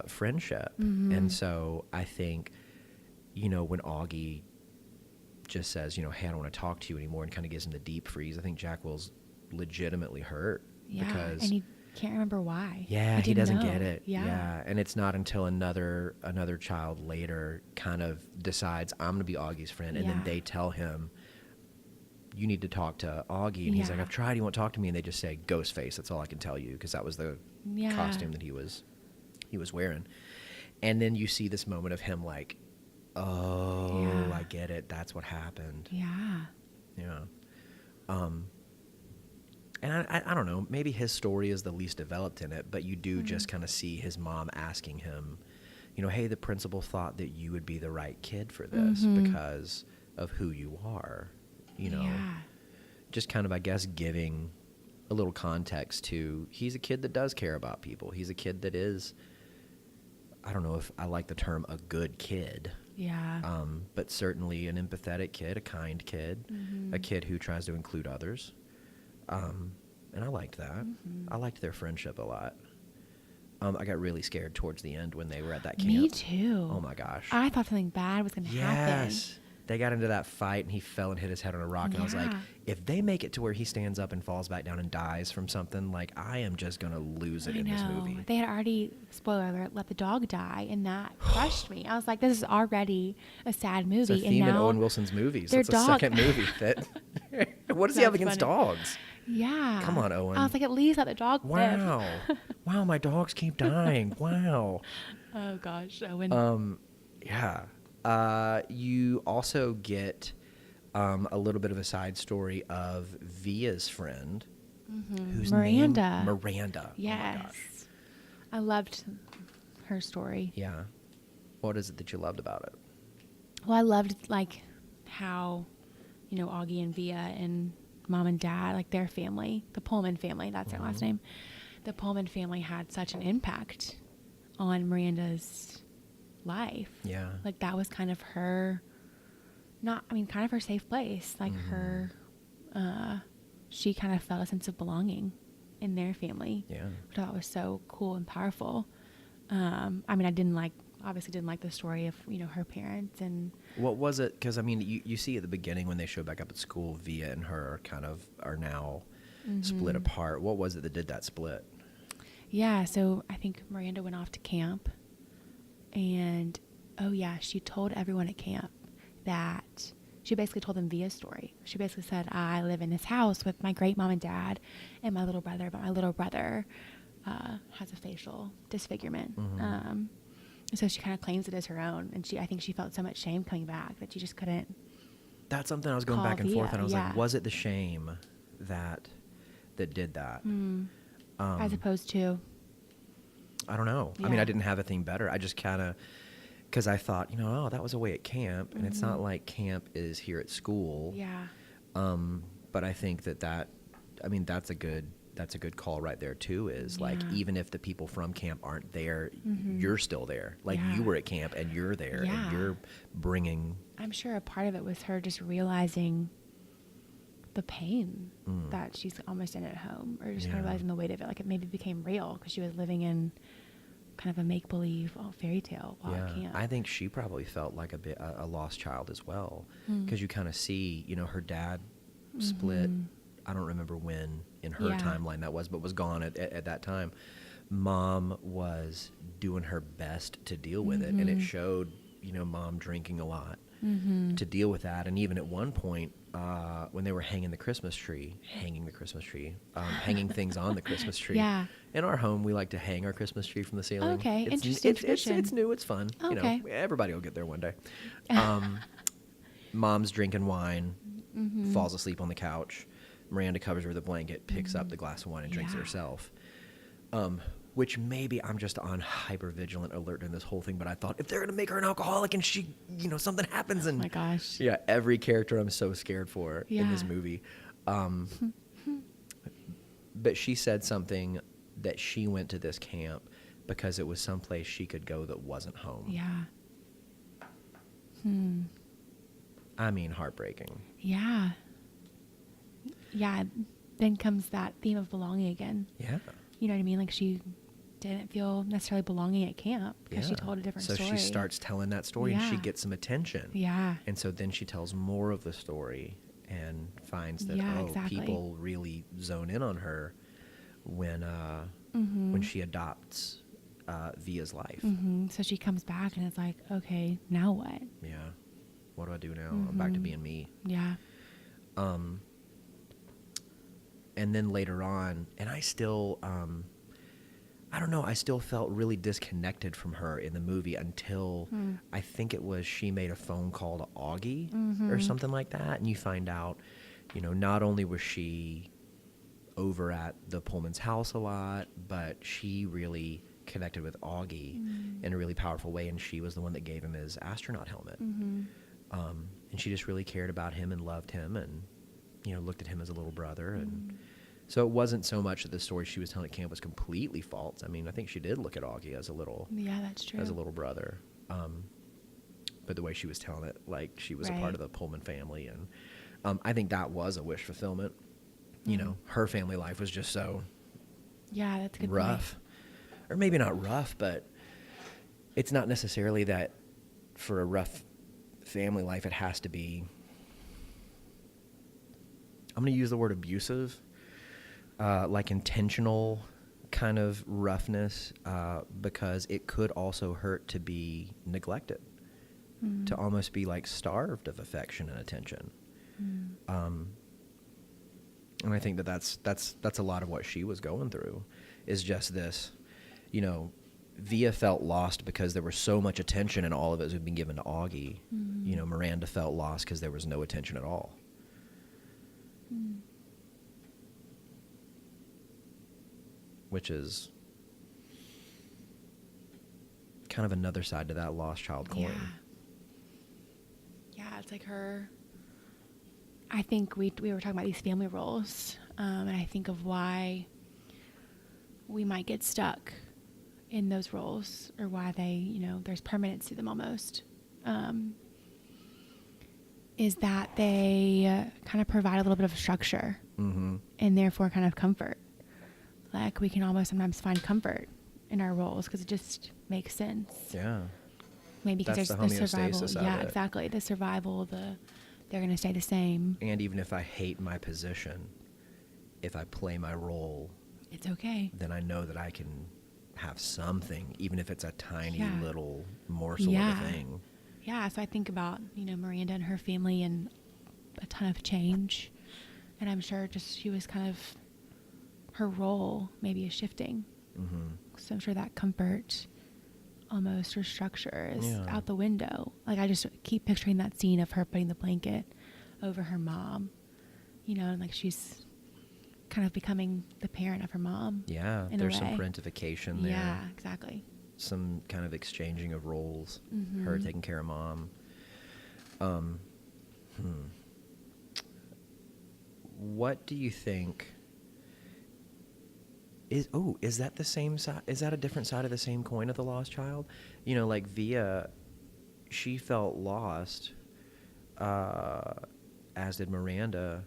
A: friendship. And so I think, when Augie just says, hey, I don't want to talk to you anymore, and kind of gives him the deep freeze, I think Jack Will's legitimately hurt.
B: And he can't remember why.
A: Yeah, he doesn't get it. Yeah. And it's not until another child later kind of decides, I'm going to be Augie's friend. And then they tell him, you need to talk to Augie. And he's like, I've tried. He won't talk to me. And they just say, Ghostface. That's all I can tell you. Because that was the costume that he was wearing. And then you see this moment of him like, oh, I get it. That's what happened. Yeah. And I don't know, maybe his story is the least developed in it, but you do just kind of see his mom asking him, hey, the principal thought that you would be the right kid for this because of who you are, just kind of, I guess, giving a little context to, he's a kid that does care about people. He's a kid that is, I don't know if I like the term a good kid. But certainly an empathetic kid, a kind kid, a kid who tries to include others. And I liked that. I liked their friendship a lot. I got really scared towards the end when they were at that camp.
B: Me too.
A: Oh my gosh.
B: I thought something bad was going to happen.
A: Yes. They got into that fight and he fell and hit his head on a rock. And I was like, if they make it to where he stands up and falls back down and dies from something, like, I am just going to lose it in this movie.
B: They had already, spoiler alert, let the dog die, and that crushed me. I was like, this is already a sad movie.
A: It's a theme in Owen Wilson's movies. It's the second movie that... What does he have against dogs?
B: Yeah.
A: Come on, Owen.
B: I was like, at least let the dog live.
A: Wow, my dogs keep dying. Wow.
B: Oh, gosh, Owen.
A: Yeah. You also get a little bit of a side story of Via's friend, who's
B: Miranda.
A: named Miranda.
B: Yes.
A: Oh my gosh.
B: I loved her story.
A: Yeah. What is it that you loved about it?
B: Well, I loved, like, how, Augie and Via and mom and dad, like their family, the Pullman family, that's their last name. The Pullman family had such an impact on Miranda's life.
A: Yeah.
B: Like that was kind of her, kind of her safe place. Like her, she kind of felt a sense of belonging in their family.
A: Yeah.
B: Which I thought was so cool and powerful. I obviously didn't like the story of, her parents and. What
A: was it? Because, you see at the beginning when they show back up at school, Via and her are now split apart. What was it that did that split?
B: Yeah, so I think Miranda went off to camp. And, she told everyone at camp that she basically told them Via's story. She basically said, I live in this house with my great mom and dad and my little brother, but my little brother has a facial disfigurement. So she kind of claims it as her own. And I think she felt so much shame coming back that she just couldn't.
A: That's something I was going back and forth and I was like, was it the shame that did that?
B: As opposed to?
A: I don't know. Yeah. I didn't have a thing better. I just kind of, because I thought, that was away at camp. And it's not like camp is here at school.
B: Yeah.
A: But I think that's a good call right there too, is like, even if the people from camp aren't there, you're still there. Like you were at camp and you're there and you're bringing.
B: I'm sure a part of it was her just realizing the pain that she's almost in at home, or just kind of realizing the weight of it. Like it maybe became real because she was living in kind of a make-believe fairy tale while at camp.
A: I think she probably felt like a lost child as well, because you kind of see, her dad split. I don't remember when in her timeline that was, but was gone at that time. Mom was doing her best to deal with it, and it showed, mom drinking a lot to deal with that. And even at one point, when they were hanging the Christmas tree, hanging things on the Christmas tree. Yeah. In our home, we like to hang our Christmas tree from the ceiling.
B: Okay, interesting tradition.
A: It's new, it's fun.
B: Okay.
A: Everybody will get there one day. Mom's drinking wine, falls asleep on the couch. Miranda covers her with a blanket, picks up the glass of wine and drinks it herself. which maybe I'm just on hyper-vigilant alert in this whole thing, but I thought, if they're going to make her an alcoholic and she, something happens and...
B: Oh my gosh.
A: Yeah, every character I'm so scared for in this movie. But she said something that she went to this camp because it was someplace she could go that wasn't home.
B: Yeah.
A: I mean, heartbreaking.
B: Yeah. Yeah. Then comes that theme of belonging again.
A: Yeah.
B: You know what I mean? Like she didn't feel necessarily belonging at camp because she told a different story.
A: So she starts telling that story and she gets some attention.
B: Yeah.
A: And so then she tells more of the story and finds that,
B: exactly.
A: people really zone in on her when she adopts Via's life.
B: So she comes back and it's like, okay, now what?
A: Yeah. What do I do now? I'm back to being me.
B: Yeah.
A: And then later on, and I still, I don't know, I still felt really disconnected from her in the movie until I think it was she made a phone call to Augie or something like that. And you find out, not only was she over at the Pullman's house a lot, but she really connected with Augie in a really powerful way. And she was the one that gave him his astronaut helmet. And she just really cared about him and loved him and, looked at him as a little brother. And so it wasn't so much that the story she was telling at camp was completely false. I mean, I think she did look at Augie as a little,
B: that's true.
A: as a little brother. But the way she was telling it, like she was a part of the Pullman family. And I think that was a wish fulfillment. Her family life was just so
B: that's a good
A: rough.
B: point.
A: Or maybe not rough, but it's not necessarily that for a rough family life it has to be, I'm going to use the word abusive, like intentional kind of roughness, because it could also hurt to be neglected, to almost be like starved of affection and attention. And I think that's a lot of what she was going through, is just this, Via felt lost because there was so much attention and all of it had been given to Augie. Miranda felt lost because there was no attention at all. Which is kind of another side to that lost child coin.
B: Yeah, it's like her. I think we were talking about these family roles, and I think of why we might get stuck in those roles, or why they, there's permanence to them almost, is that they kind of provide a little bit of structure and therefore kind of comfort. Like we can almost sometimes find comfort in our roles because it just makes sense.
A: Yeah.
B: Maybe because there's the survival. Yeah,
A: of it.
B: Exactly. The survival, they're going to stay the same.
A: And even if I hate my position, if I play my role,
B: it's okay.
A: Then I know that I can have something, even if it's a tiny little morsel of a thing.
B: Yeah, so I think about, Miranda and her family and a ton of change. And I'm sure just she was kind of, her role maybe is shifting. So I'm sure that comfort almost, or structure is out the window. Like I just keep picturing that scene of her putting the blanket over her mom, and like she's kind of becoming the parent of her mom.
A: Yeah, there's some parentification there.
B: Yeah, exactly.
A: Some kind of exchanging of roles. Her taking care of mom. What do you think? Is that the same side? Is that a different side of the same coin of the lost child? Like Via, she felt lost, as did Miranda,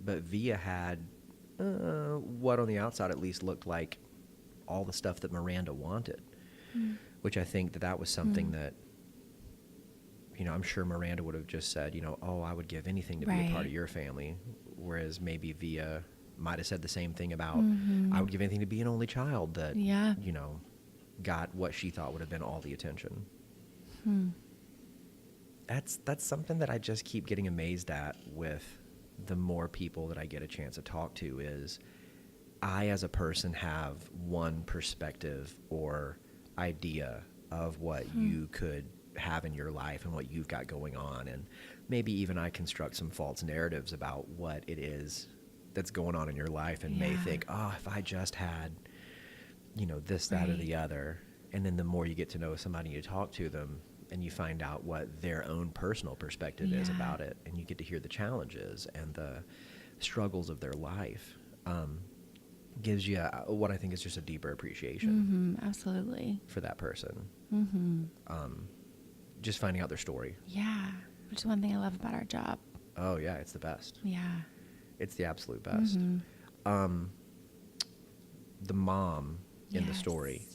A: but Via had what on the outside at least looked like all the stuff that Miranda wanted, which I think that was something that, I'm sure Miranda would have just said, I would give anything to be a part of your family, whereas maybe Via might have said the same thing about, I would give anything to be an only child that, got what she thought would have been all the attention. That's something that I just keep getting amazed at with the more people that I get a chance to talk to, is I as a person have one perspective or idea of what you could have in your life and what you've got going on, and maybe even I construct some false narratives about what it is that's going on in your life, and may think, if I just had, this, that, or
B: Right.
A: the other. And then the more you get to know somebody, you talk to them, and you find out what their own personal perspective is
B: Yeah.
A: about it, and you get to hear the challenges and the struggles of their life. Gives you what I think is just a deeper appreciation
B: Absolutely.
A: for that person.
B: Mm-hmm.
A: Just finding out their story.
B: Yeah. Which is one thing I love about our job.
A: Oh yeah, it's the best.
B: Yeah.
A: It's the absolute best. The mom in the story,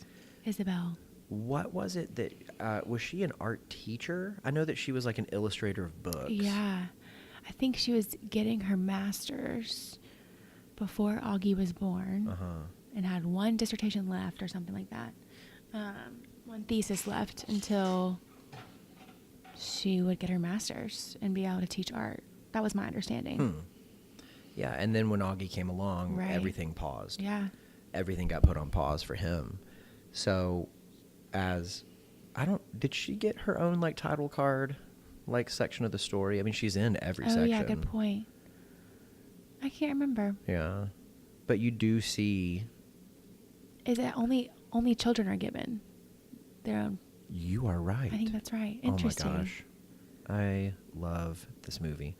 B: Isabel.
A: what was it that was she an art teacher? I know that she was like an illustrator of books.
B: Yeah. I think she was getting her master's before Augie was born and had one dissertation left or something like that. One thesis left until she would get her master's and be able to teach art. That was my understanding.
A: Yeah, and then when Augie came along,
B: Right.
A: everything paused.
B: Yeah.
A: Everything got put on pause for him. So, did she get her own like title card, like section of the story? I mean, she's in every section.
B: Oh yeah, good point. I can't remember.
A: Yeah, but you do see.
B: Is it only children are given their own?
A: You are right.
B: I think that's right. Interesting.
A: Oh my gosh, I love this movie.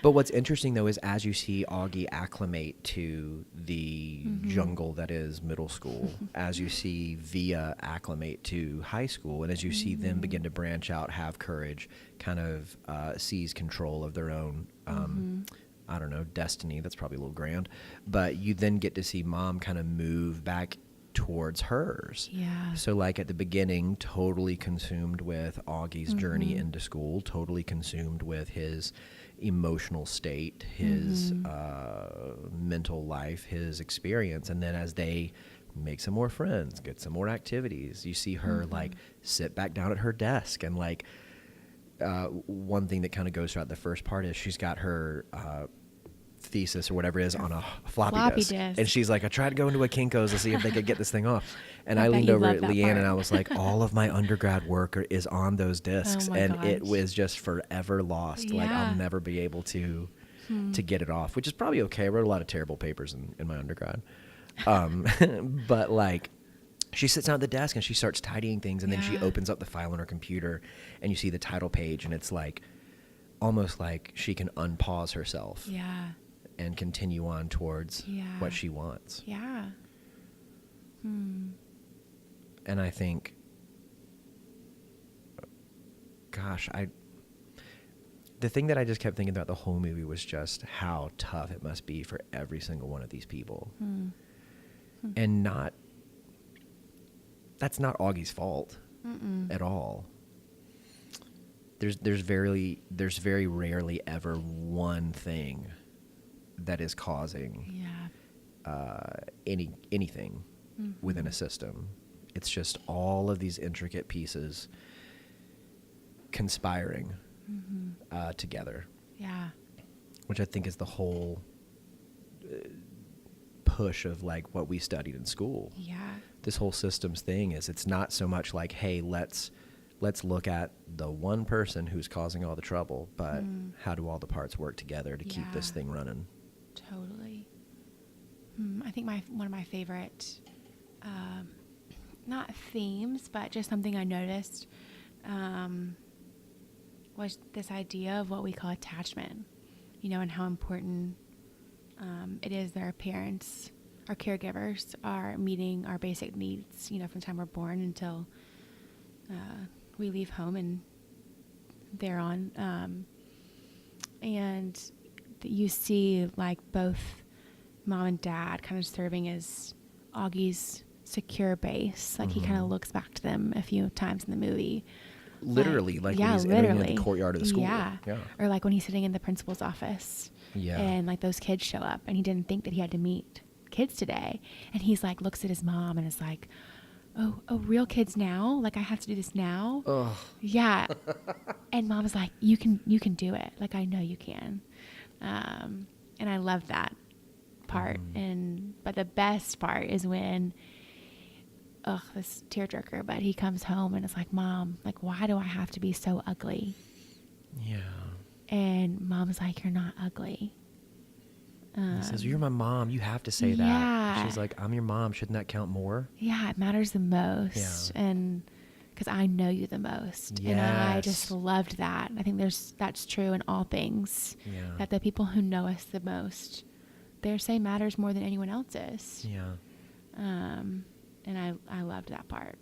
A: But what's interesting though is as you see Augie acclimate to the jungle that is middle school, as you see Via acclimate to high school, and as you see them begin to branch out, have courage, kind of seize control of their own, I don't know, destiny. That's probably a little grand. But you then get to see Mom kind of move back towards hers.
B: Yeah.
A: So like at the beginning, totally consumed with Augie's journey into school, totally consumed with his emotional state, his mental life, his experience. And then as they make some more friends, get some more activities, you see her like sit back down at her desk. And like one thing that kind of goes throughout the first part is she's got her thesis or whatever it is on a floppy disk. And she's like, I tried to go into a Kinko's to see if they could get this thing off. And I leaned over at Leigh-Ann and I was like, all of my undergrad work is on those discs. It was just forever lost.
B: Yeah.
A: Like I'll never be able to get it off, which is probably okay. I wrote a lot of terrible papers in my undergrad. But like she sits down at the desk and she starts tidying things, and then she opens up the file on her computer and you see the title page, and it's like almost like she can unpause herself.
B: Yeah.
A: And continue on towards what she wants.
B: Yeah.
A: And I think, gosh, the thing that I just kept thinking about the whole movie was just how tough it must be for every single one of these people. And that's not Augie's fault at all. There's very rarely ever one thing that is causing anything within a system. It's just all of these intricate pieces conspiring together.
B: Yeah.
A: Which I think is the whole push of like what we studied in school.
B: Yeah.
A: This whole systems thing is it's not so much like, hey, let's look at the one person who's causing all the trouble, but how do all the parts work together to keep this thing running?
B: Totally. I think one of my favorite, not themes, but just something I noticed, was this idea of what we call attachment, and how important it is that our parents, our caregivers, are meeting our basic needs, from the time we're born until we leave home and thereon. And you see like both Mom and Dad kind of serving as Augie's secure base. Like he kind of looks back to them a few times in the movie.
A: Literally, like when he's entering into the courtyard of the school.
B: Yeah. Or like when he's sitting in the principal's office.
A: Yeah.
B: And like those kids show up and he didn't think that he had to meet kids today. And he's like, looks at his mom and is like, oh, real kids now? Like I have to do this now?
A: Ugh.
B: Yeah. And Mom's like, you can do it. Like I know you can. And I love that part. But the best part is when, this tearjerker, but he comes home and it's like, Mom, like, why do I have to be so ugly?
A: Yeah.
B: And Mom's like, you're not ugly.
A: He says, "You're my mom. You have to say that."
B: Yeah.
A: She's like, "I'm your mom. Shouldn't that count more?"
B: Yeah, it matters the most.
A: Yeah.
B: And because I know you the most. And I just loved that. I think that's true in all things.
A: Yeah.
B: That the people who know us the most, their say matters more than anyone else's.
A: Yeah.
B: And I loved that part.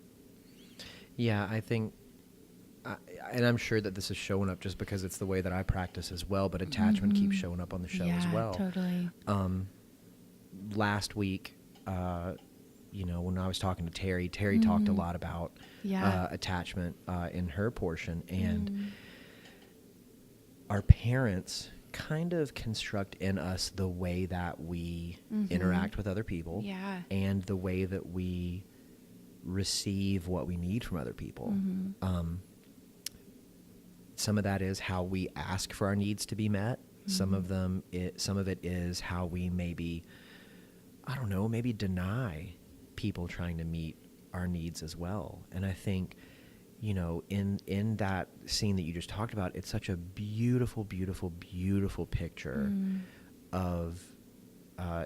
A: Yeah, I think, and I'm sure that this is showing up just because it's the way that I practice as well, but attachment keeps showing up on the show as well.
B: Totally.
A: Last week, when I was talking to Terry talked a lot about attachment in her portion, and our parents kind of construct in us the way that we interact with other people and the way that we receive what we need from other people. Some of that is how we ask for our needs to be met. Some of it is how we maybe deny people trying to meet our needs as well. And I think, in that scene that you just talked about, it's such a beautiful, beautiful, beautiful picture of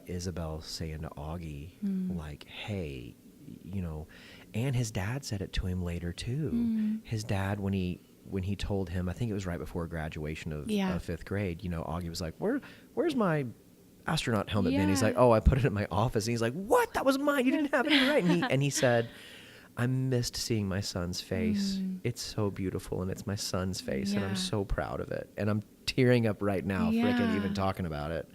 A: Isabel saying to Augie, like, hey, and his dad said it to him later too. His dad, when he told him, I think it was right before graduation of 5th grade, Augie was like, where's my astronaut helmet been? He's like, oh, I put it in my office. And he's like, what? That was mine. You didn't have it right. And he said, I missed seeing my son's face. It's so beautiful, and it's my son's face, and I'm so proud of it. And I'm tearing up right now, freaking even talking about it.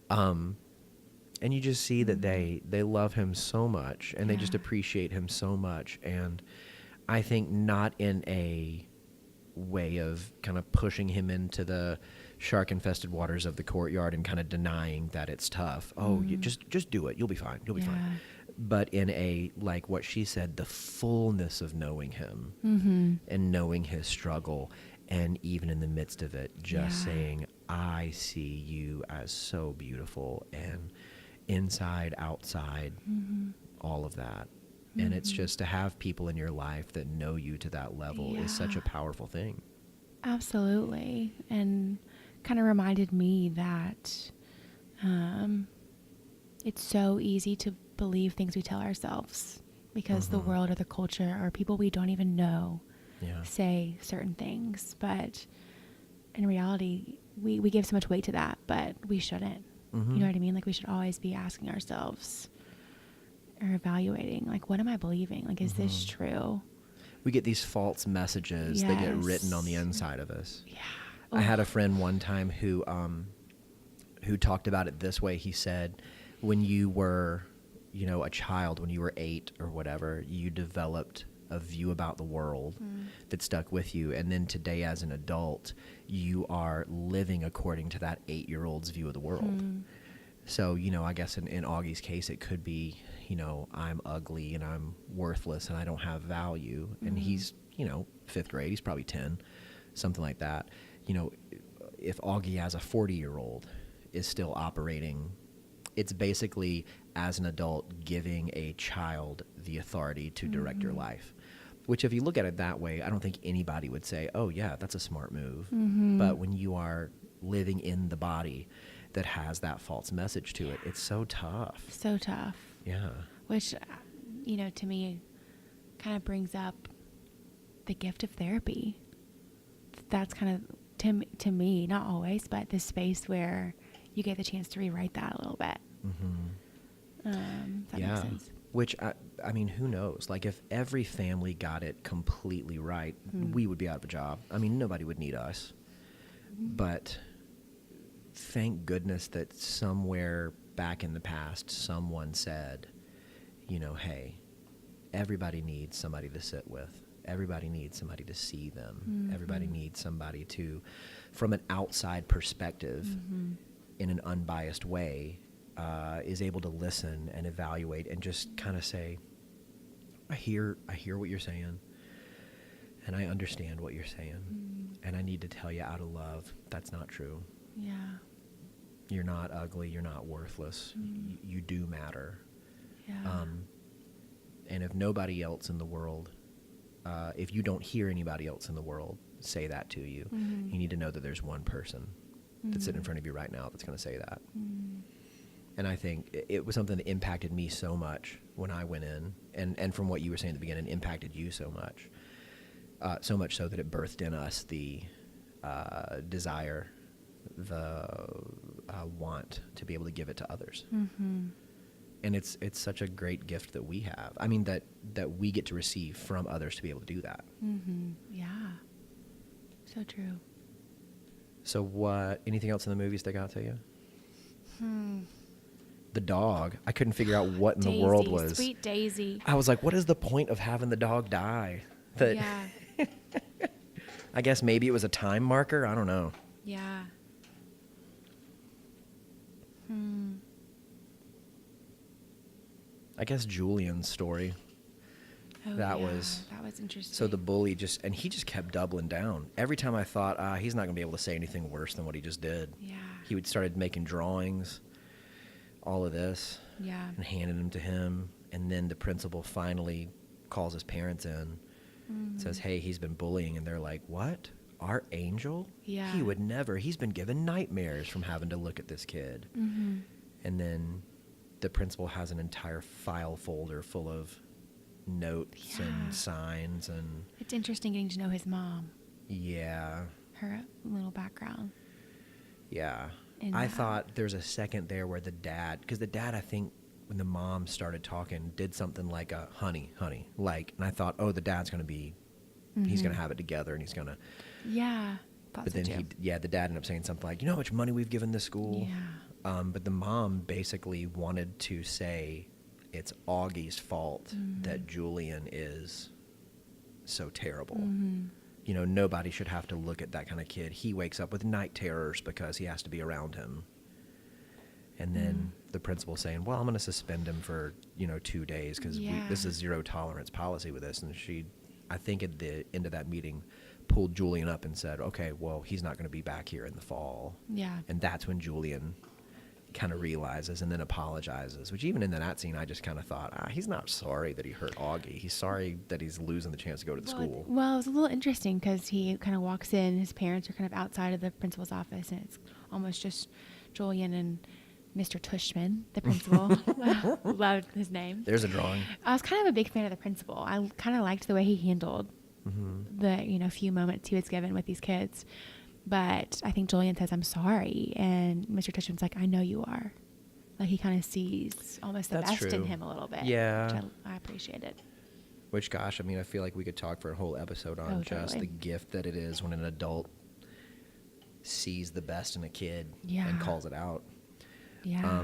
A: And you just see that they love him so much, and they just appreciate him so much. And I think not in a way of kind of pushing him into the shark-infested waters of the courtyard and kind of denying that it's tough. Oh, you just do it. You'll be fine. You'll be fine. But in a, like what she said, the fullness of knowing him and knowing his struggle, and even in the midst of it, just saying, I see you as so beautiful, and inside, outside, all of that. And it's just to have people in your life that know you to that level is such a powerful thing.
B: Absolutely. And kind of reminded me that it's so easy to believe things we tell ourselves because the world or the culture or people we don't even know say certain things. But in reality, we give so much weight to that, but we shouldn't. You know what I mean? Like, we should always be asking ourselves or evaluating, like, what am I believing? Like, is this true?
A: We get these false messages that get written on the inside of us.
B: Yeah.
A: I had a friend one time who talked about it this way. He said, when you were, a child, when you were 8 or whatever, you developed a view about the world that stuck with you. And then today as an adult, you are living according to that 8-year-old's view of the world. So, I guess in Augie's case, it could be, I'm ugly and I'm worthless and I don't have value. And he's, 5th grade, he's probably 10, something like that. If Augie as a 40-year-old is still operating, it's basically, as an adult, giving a child the authority to direct your life. Which, if you look at it that way, I don't think anybody would say, oh, yeah, that's a smart move. But when you are living in the body that has that false message to it, it's so tough.
B: So tough.
A: Yeah.
B: Which, to me, kind of brings up the gift of therapy. That's kind of, to me, not always, but the space where you get the chance to rewrite that a little bit. That makes sense.
A: Which, I mean, who knows? Like, if every family got it completely right, we would be out of a job. I mean, nobody would need us. But thank goodness that somewhere back in the past, someone said, hey, everybody needs somebody to sit with. Everybody needs somebody to see them. Everybody needs somebody to, from an outside perspective, in an unbiased way, is able to listen and evaluate and just kind of say, I hear what you're saying, and I understand what you're saying, and I need to tell you out of love, that's not true.
B: Yeah.
A: You're not ugly. You're not worthless. You do matter.
B: Yeah.
A: And if nobody else in the world, if you don't hear anybody else in the world say that to you, you need to know that there's one person that's sitting in front of you right now that's going to say that. And I think it was something that impacted me so much when I went in, and from what you were saying at the beginning, impacted you so much so that it birthed in us the desire, the want to be able to give it to others. And it's such a great gift that we have. I mean, that we get to receive from others to be able to do that.
B: Yeah. So true.
A: So anything else in the movie stick out to you? The dog. I couldn't figure out what in the world was.
B: Sweet Daisy.
A: I was like, what is the point of having the dog die?
B: Yeah.
A: I guess maybe it was a time marker. I don't know.
B: Yeah.
A: I guess Julian's story. That was
B: interesting.
A: So the bully he just kept doubling down. Every time I thought, he's not going to be able to say anything worse than what he just did.
B: Yeah.
A: He would started making drawings, all of this.
B: Yeah.
A: And handed them to him. And then the principal finally calls his parents in, says, hey, he's been bullying. And they're like, what? Our angel?
B: Yeah.
A: He would never. He's been given nightmares from having to look at this kid. And then the principal has an entire file folder full of notes and signs. And
B: it's interesting getting to know his mom.
A: Yeah.
B: Her little background.
A: Yeah. I thought there's a second there where because the dad, I think, when the mom started talking, did something like a honey, like, and I thought, oh, the dad's going to be, he's going to have it together and he's going to.
B: Yeah.
A: But then the dad ended up saying something like, you know how much money we've given this school?
B: Yeah.
A: But the mom basically wanted to say it's Augie's fault that Julian is so terrible. You know, nobody should have to look at that kind of kid. He wakes up with night terrors because he has to be around him. And then the principal saying, well, I'm going to suspend him for, 2 days because this is zero tolerance policy with this. And she, I think at the end of that meeting, pulled Julian up and said, okay, well, he's not going to be back here in the fall.
B: Yeah.
A: And that's when Julian kind of realizes and then apologizes, which even in that scene, I just kind of thought, he's not sorry that he hurt Augie. He's sorry that he's losing the chance to go to the school.
B: Well, it was a little interesting because he kind of walks in, his parents are kind of outside of the principal's office, and it's almost just Julian and Mr. Tushman, the principal. Loved his name.
A: There's a drawing.
B: I was kind of a big fan of the principal. I kind of liked the way he handled the few moments he was given with these kids. But I think Julian says, I'm sorry. And Mr. Tushman's like, I know you are. Like, he kind of sees almost the best in him a little bit.
A: Yeah.
B: Which I appreciate it.
A: Which, gosh, I mean, I feel like we could talk for a whole episode on just the gift that it is when an adult sees the best in a kid and calls it out.
B: Yeah.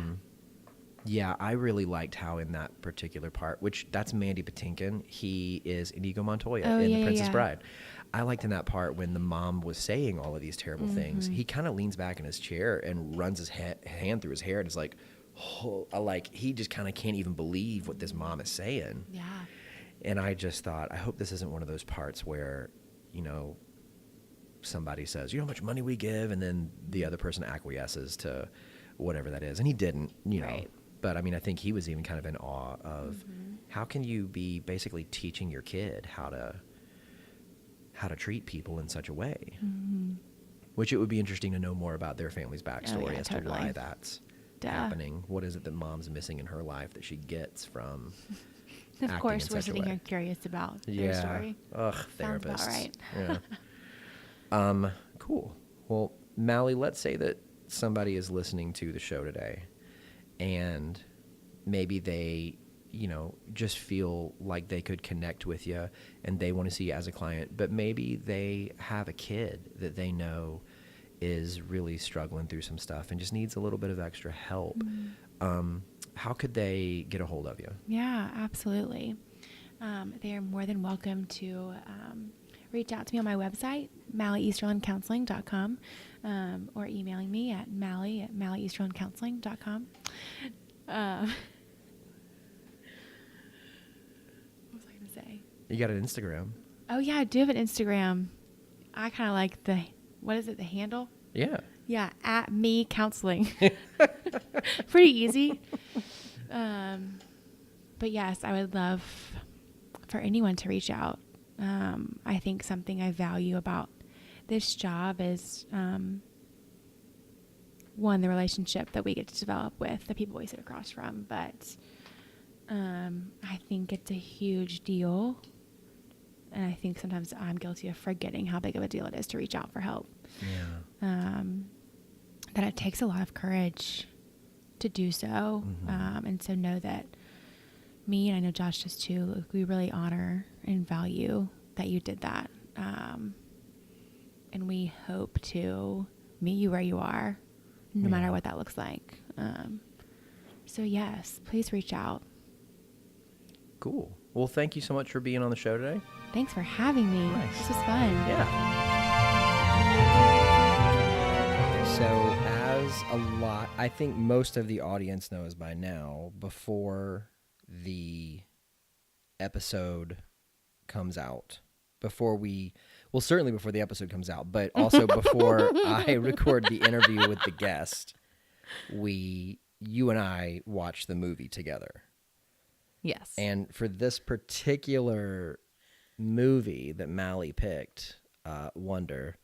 A: Yeah, I really liked how in that particular part, which that's Mandy Patinkin, he is Inigo Montoya in The Princess Bride. I liked in that part when the mom was saying all of these terrible things, he kind of leans back in his chair and runs his hand through his hair and is like, he just kind of can't even believe what this mom is saying.
B: Yeah.
A: And I just thought, I hope this isn't one of those parts where, somebody says, you know how much money we give, and then the other person acquiesces to whatever that is. And he didn't,
B: Right.
A: But I mean, I think he was even kind of in awe of how can you be basically teaching your kid how to treat people in such a way, which it would be interesting to know more about their family's backstory to why that's happening. What is it that mom's missing in her life that she gets from
B: Of course, we're sitting here curious about their story.
A: Ugh,
B: Sounds
A: therapists.
B: about right.
A: Yeah. Cool. Well, Mallie, let's say that somebody is listening to the show today and maybe they, just feel like they could connect with you and they want to see you as a client, but maybe they have a kid that they know is really struggling through some stuff and just needs a little bit of extra help. How could they get a hold of you? Yeah,
B: absolutely. They are more than welcome to reach out to me on my website, MallieEasterlinCounseling.com, or emailing me at Mallie@MallieEasterlinCounseling.com. What was I going to say?
A: You got an Instagram.
B: Oh, yeah, I do have an Instagram. I kind of like the handle?
A: Yeah.
B: Yeah, @MeCounseling. Pretty easy. But yes, I would love for anyone to reach out. I think something I value about this job is one, the relationship that we get to develop with the people we sit across from, but I think it's a huge deal. And I think sometimes I'm guilty of forgetting how big of a deal it is to reach out for help.
A: Yeah.
B: That it takes a lot of courage to do so. And so know that me, and I know Josh does too, we really honor and value that you did that. And we hope to meet you where you are, no matter what that looks like. So yes, please reach out.
A: Cool. Well, thank you so much for being on the show today.
B: Thanks for having me.
A: Nice.
B: This was fun.
A: Yeah. So I think most of the audience knows by now, before the episode comes out, certainly before the episode comes out, but also before I record the interview with the guest, you and I watch the movie together.
C: Yes.
A: And for this particular movie that Mallie picked, Wonder,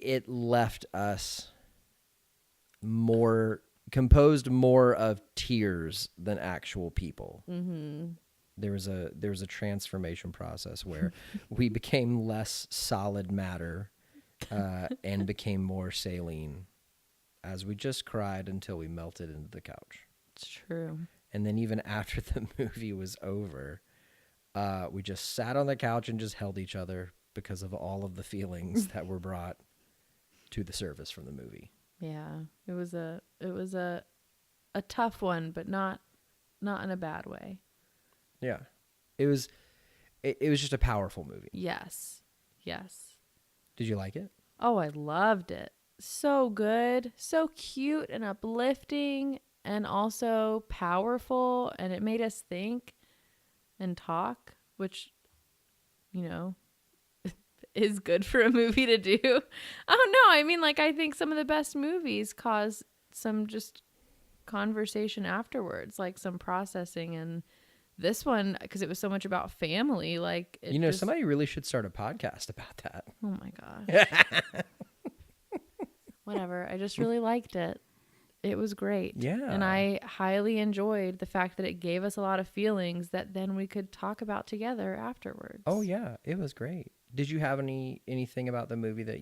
A: it left us composed more of tears than actual people.
C: Mm-hmm.
A: There was a transformation process where we became less solid matter and became more saline as we just cried until we melted into the couch.
C: It's true.
A: And then even after the movie was over, we just sat on the couch and just held each other because of all of the feelings that were brought to the surface from the movie.
C: Yeah, it was a tough one, but not in a bad way.
A: Yeah, it was just a powerful movie.
C: Yes.
A: Did you like it?
C: Oh, I loved it. So good, so cute and uplifting, and also powerful, and it made us think and talk, which, is good for a movie to do. I don't know. I mean, I think some of the best movies cause some just conversation afterwards, like some processing. And this one, because it was so much about family,
A: somebody really should start a podcast about that.
C: Oh my gosh. Whatever. I just really liked it. It was great.
A: Yeah.
C: And I highly enjoyed the fact that it gave us a lot of feelings that then we could talk about together afterwards.
A: Oh yeah, it was great. Did you have anything about the movie that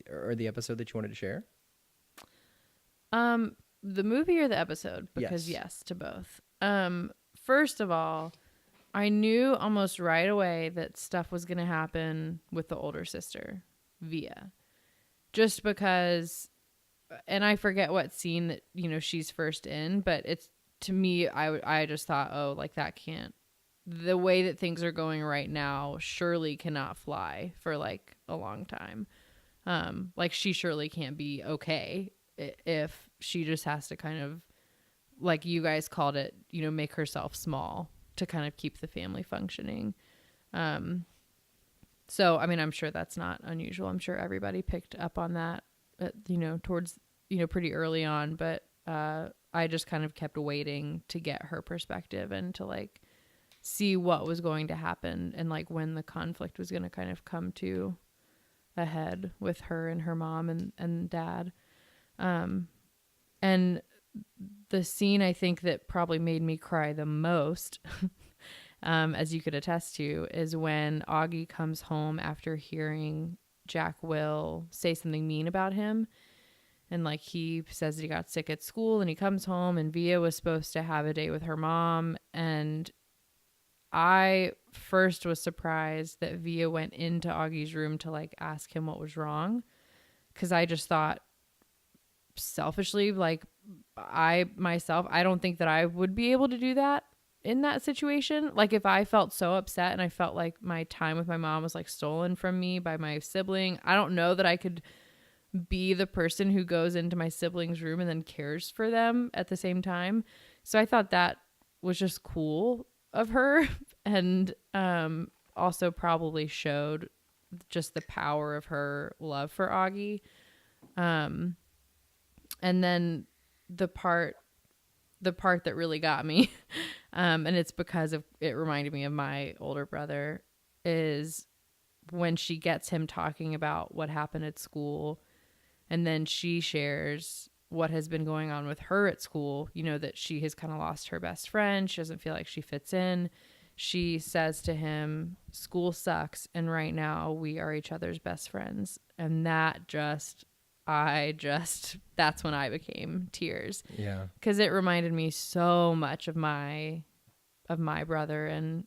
A: or the episode that you wanted to share?
C: The movie or the episode? Because yes to both. First of all, I knew almost right away that stuff was going to happen with the older sister, Via. Just because, and I forget what scene that, she's first in, but it's, to me, I just thought, that can't, the way that things are going right now surely cannot fly for a long time. She surely can't be okay if she just has to kind of, like you guys called it, make herself small to kind of keep the family functioning. So, I mean, I'm sure that's not unusual. I'm sure everybody picked up on that, towards, pretty early on, but I just kind of kept waiting to get her perspective and to see what was going to happen and when the conflict was going to kind of come to a head with her and her mom and dad. And the scene I think that probably made me cry the most, as you could attest to, is when Augie comes home after hearing Jack Will say something mean about him. And he says that he got sick at school, and he comes home, and Via was supposed to have a date with her mom. And I first was surprised that Via went into Augie's room to ask him what was wrong. 'Cause I just thought selfishly, I don't think that I would be able to do that in that situation. If I felt so upset and I felt like my time with my mom was stolen from me by my sibling, I don't know that I could be the person who goes into my sibling's room and then cares for them at the same time. So I thought that was just cool of her, and also probably showed just the power of her love for Augie. And then the part that really got me, and it's because it reminded me of my older brother, is when she gets him talking about what happened at school, And then she shares what has been going on with her at school, you know, that she has kind of lost her best friend. She doesn't feel like she fits in. She says to him, school sucks, and right now we are each other's best friends. And that just, that's when I became tears.
A: Yeah.
C: Because it reminded me so much of my brother, and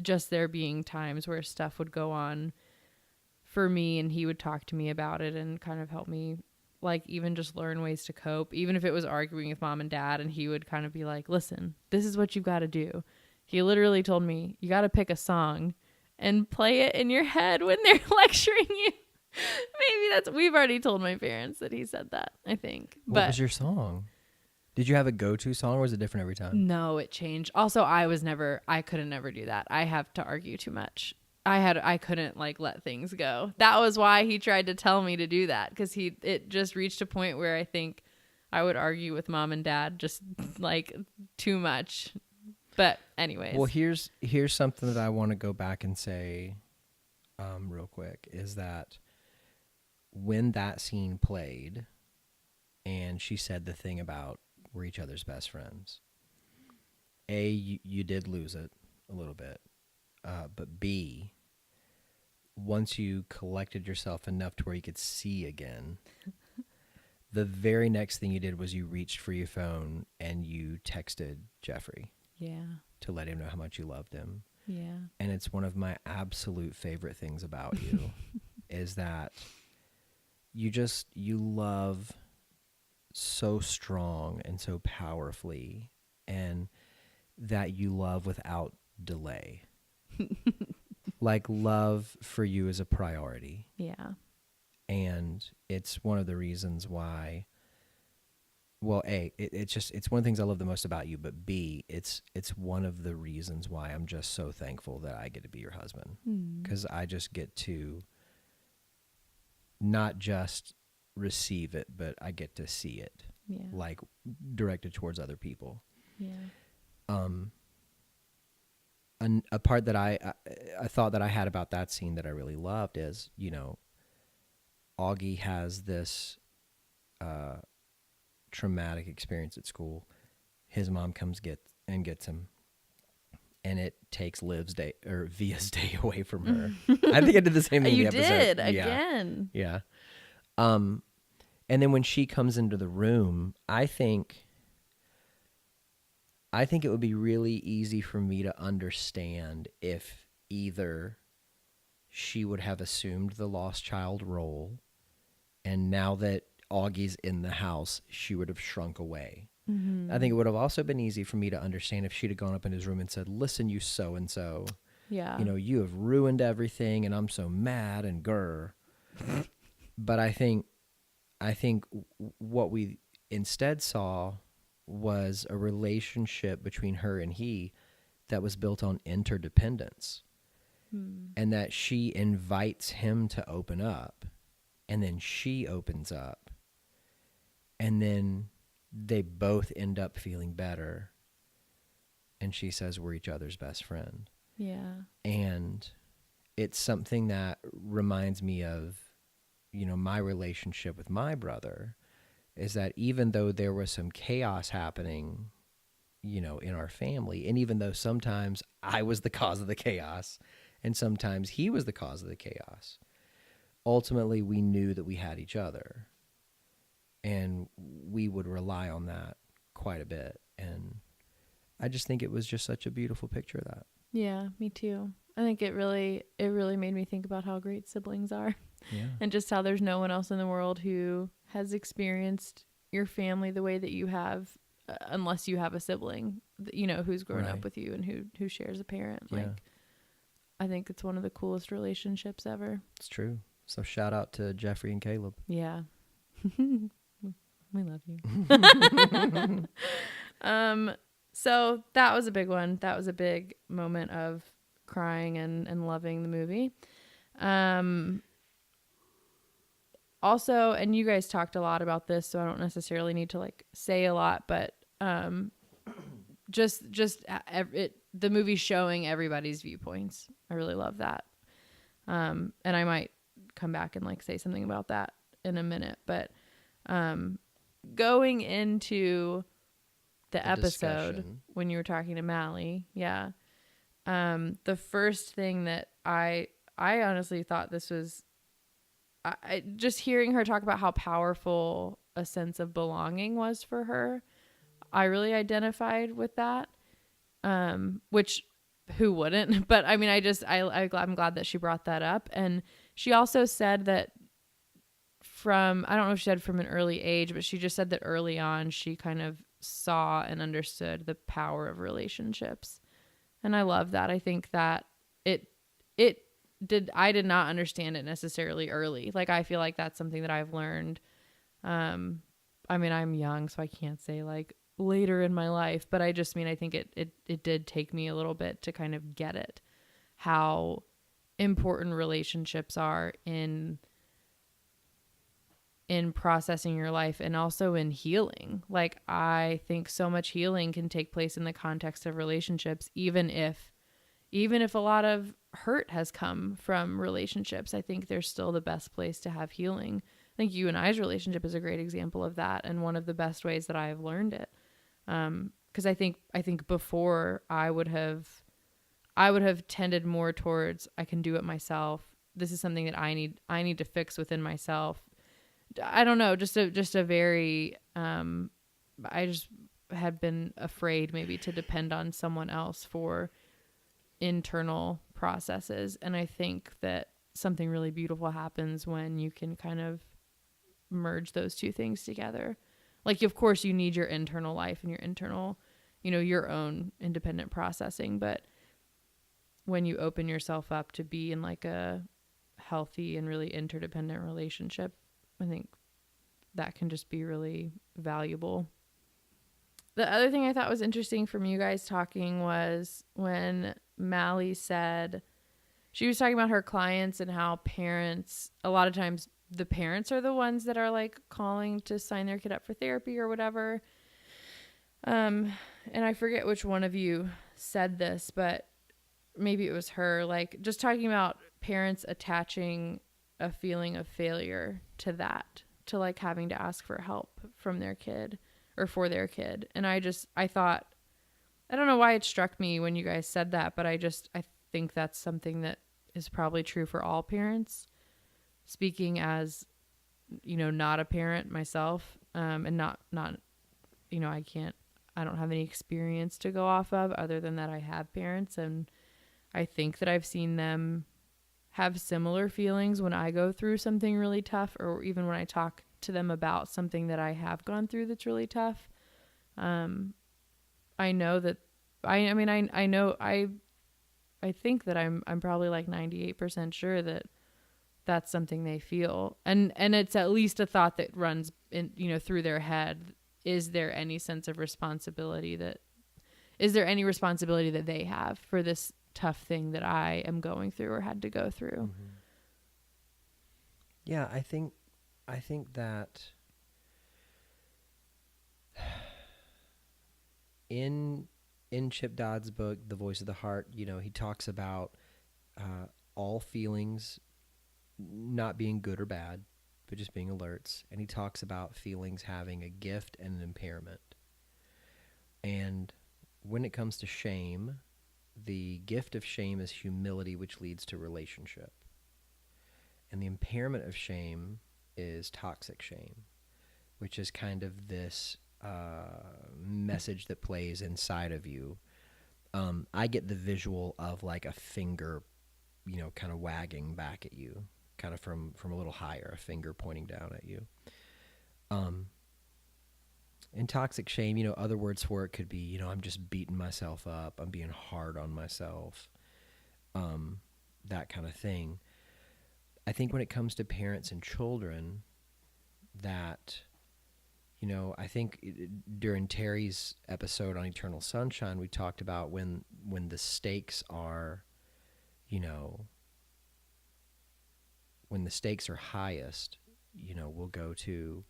C: just there being times where stuff would go on for me and he would talk to me about it and kind of help me, like, even just learn ways to cope, even if it was arguing with mom and dad, and he would kind of be like, listen, this is what you've got to do. He literally told me, you got to pick a song and play it in your head when they're lecturing you. Maybe we've already told my parents that he said that, I think.
A: What was your song? Did you have a go-to song, or was it different every time?
C: No, it changed. Also, I couldn't never do that. I have to argue too much. I couldn't like let things go. That was why he tried to tell me to do that, because it just reached a point where I think I would argue with mom and dad just like too much. But anyways.
A: Well, here's something that I want to go back and say real quick, is that when that scene played and she said the thing about we're each other's best friends, A, you did lose it a little bit. But B, once you collected yourself enough to where you could see again, the very next thing you did was you reached for your phone and you texted Jeffrey.
C: Yeah.
A: To let him know how much you loved him.
C: Yeah.
A: And it's one of my absolute favorite things about you is that you love so strong and so powerfully, and that you love without delay. Like, love for you is a priority.
C: Yeah.
A: And it's one of the reasons why, well, A, it's one of the things I love the most about you, but B, it's one of the reasons why I'm just so thankful that I get to be your husband. Because I just get to not just receive it, but I get to see it.
C: Yeah.
A: Like, directed towards other people.
C: Yeah.
A: And a part that I thought that I had about that scene that I really loved is, you know, Augie has this traumatic experience at school. His mom comes gets him, and it takes Via's day away from her. I think I did the same thing.
C: You
A: in the episode.
C: did again.
A: Yeah. And then when she comes into the room, I think it would be really easy for me to understand if either she would have assumed the lost child role, and now that Augie's in the house, she would have shrunk away. Mm-hmm. I think it would have also been easy for me to understand if she'd have gone up in his room and said, listen, you so-and-so,
C: yeah,
A: you know, you have ruined everything and I'm so mad and grr. But I think what we instead saw was a relationship between her and he that was built on interdependence. And that she invites him to open up, and then she opens up, and then they both end up feeling better, and she says we're each other's best friend.
C: Yeah. And
A: it's something that reminds me of, you know, my relationship with my brother, is that even though there was some chaos happening, you know, in our family, and even though sometimes I was the cause of the chaos and sometimes he was the cause of the chaos, ultimately we knew that we had each other, and we would rely on that quite a bit. And I just think it was just such a beautiful picture of that.
C: Yeah, me too. I think it really made me think about how great siblings are.
A: Yeah.
C: And just how there's no one else in the world who has experienced your family the way that you have, unless you have a sibling, you know, who's grown up with you and who shares a parent.
A: Yeah.
C: Like, I think it's one of the coolest relationships ever.
A: It's true. So shout out to Jeffrey and Caleb.
C: Yeah. We love you. So that was a big one. That was a big moment of crying and loving the movie. Also, and you guys talked a lot about this, so I don't necessarily need to like say a lot, but the movie showing everybody's viewpoints. I really love that. And I might come back and like say something about that in a minute, but going into the episode
A: discussion.
C: when you were talking to Mallie, the first thing that I honestly thought this was, I just hearing her talk about how powerful a sense of belonging was for her, I really identified with that. Which who wouldn't? But I mean, I'm glad that she brought that up. And she also said that I don't know if she said from an early age, but she just said that early on she kind of saw and understood the power of relationships. And I love that. I think that I did not understand it necessarily early. Like, I feel like that's something that I've learned. I mean, I'm young, so I can't say like later in my life, but I just mean, I think it did take me a little bit to kind of get it, how important relationships are in processing your life and also in healing. Like, I think so much healing can take place in the context of relationships, even if a lot of hurt has come from relationships. I think they're still the best place to have healing. I think you and I's relationship is a great example of that, and one of the best ways that I have learned it. Because I think before I would have tended more towards, I can do it myself. This is something that I need to fix within myself. I don't know, just a very, I just had been afraid maybe to depend on someone else for internal processes. And I think that something really beautiful happens when you can kind of merge those two things together. Like, of course you need your internal life and your internal, your own independent processing. But when you open yourself up to be in like a healthy and really interdependent relationship, I think that can just be really valuable. The other thing I thought was interesting from you guys talking was when Mallie said, she was talking about her clients and how parents, a lot of times the parents are the ones that are like calling to sign their kid up for therapy or whatever. And I forget which one of you said this, but maybe it was her, like just talking about parents attaching a feeling of failure to that, to like having to ask for help from their kid or for their kid. And I thought, I don't know why it struck me when you guys said that, but I think that's something that is probably true for all parents. Speaking as, not a parent myself, and not, I don't have any experience to go off of other than that I have parents, and I think that I've seen them have similar feelings when I go through something really tough, or even when I talk to them about something that I have gone through that's really tough. I know that I think that I'm probably like 98% sure that that's something they feel. And it's at least a thought that runs in, through their head. Is there any sense of responsibility is there any responsibility that they have for this tough thing that I am going through or had to go through?
A: Mm-hmm. Yeah, I think that in Chip Dodd's book, The Voice of the Heart, he talks about all feelings not being good or bad, but just being alerts. And he talks about feelings having a gift and an impairment. And when it comes to shame, the gift of shame is humility, which leads to relationship. And the impairment of shame is toxic shame, which is kind of this message that plays inside of you. I get the visual of like a finger, kind of wagging back at you, kind of from a little higher, a finger pointing down at you. And toxic shame, other words for it could be, I'm just beating myself up, I'm being hard on myself, that kind of thing. I think when it comes to parents and children, that, I think during Terry's episode on Eternal Sunshine, we talked about when the stakes are, when the stakes are highest, we'll go to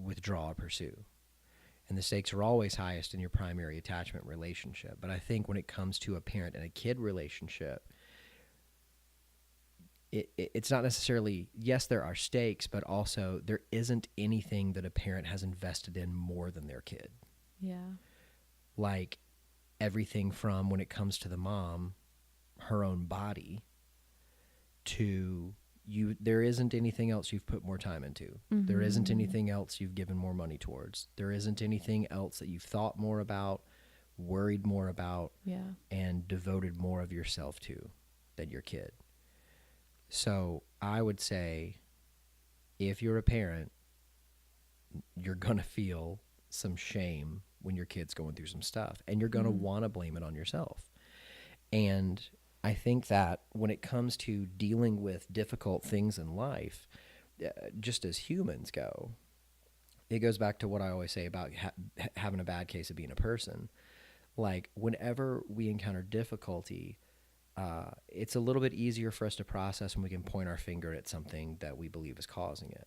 A: withdraw or pursue. And the stakes are always highest in your primary attachment relationship. But I think when it comes to a parent and a kid relationship, it's not necessarily, yes, there are stakes, but also there isn't anything that a parent has invested in more than their kid.
C: Yeah.
A: Like everything from when it comes to the mom, her own body, to you, there isn't anything else you've put more time into.
C: Mm-hmm.
A: There isn't anything else you've given more money towards. There isn't anything else that you've thought more about, worried more about,
C: Yeah.
A: and devoted more of yourself to than your kid. So I would say if you're a parent, you're going to feel some shame when your kid's going through some stuff, and you're going to want to blame it on yourself. And I think that when it comes to dealing with difficult things in life, just as humans go, it goes back to what I always say about having a bad case of being a person. Like whenever we encounter difficulty, it's a little bit easier for us to process when we can point our finger at something that we believe is causing it.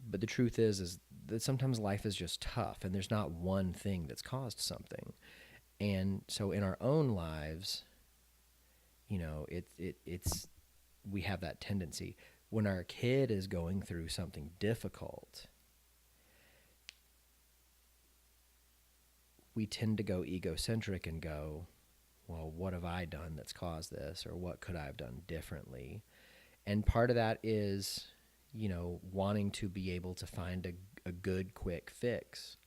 A: But the truth is that sometimes life is just tough, and there's not one thing that's caused something. And so in our own lives, you know, it's we have that tendency. When our kid is going through something difficult, we tend to go egocentric and go, well, what have I done that's caused this, or what could I have done differently? And part of that is, you know, wanting to be able to find a good, quick fix.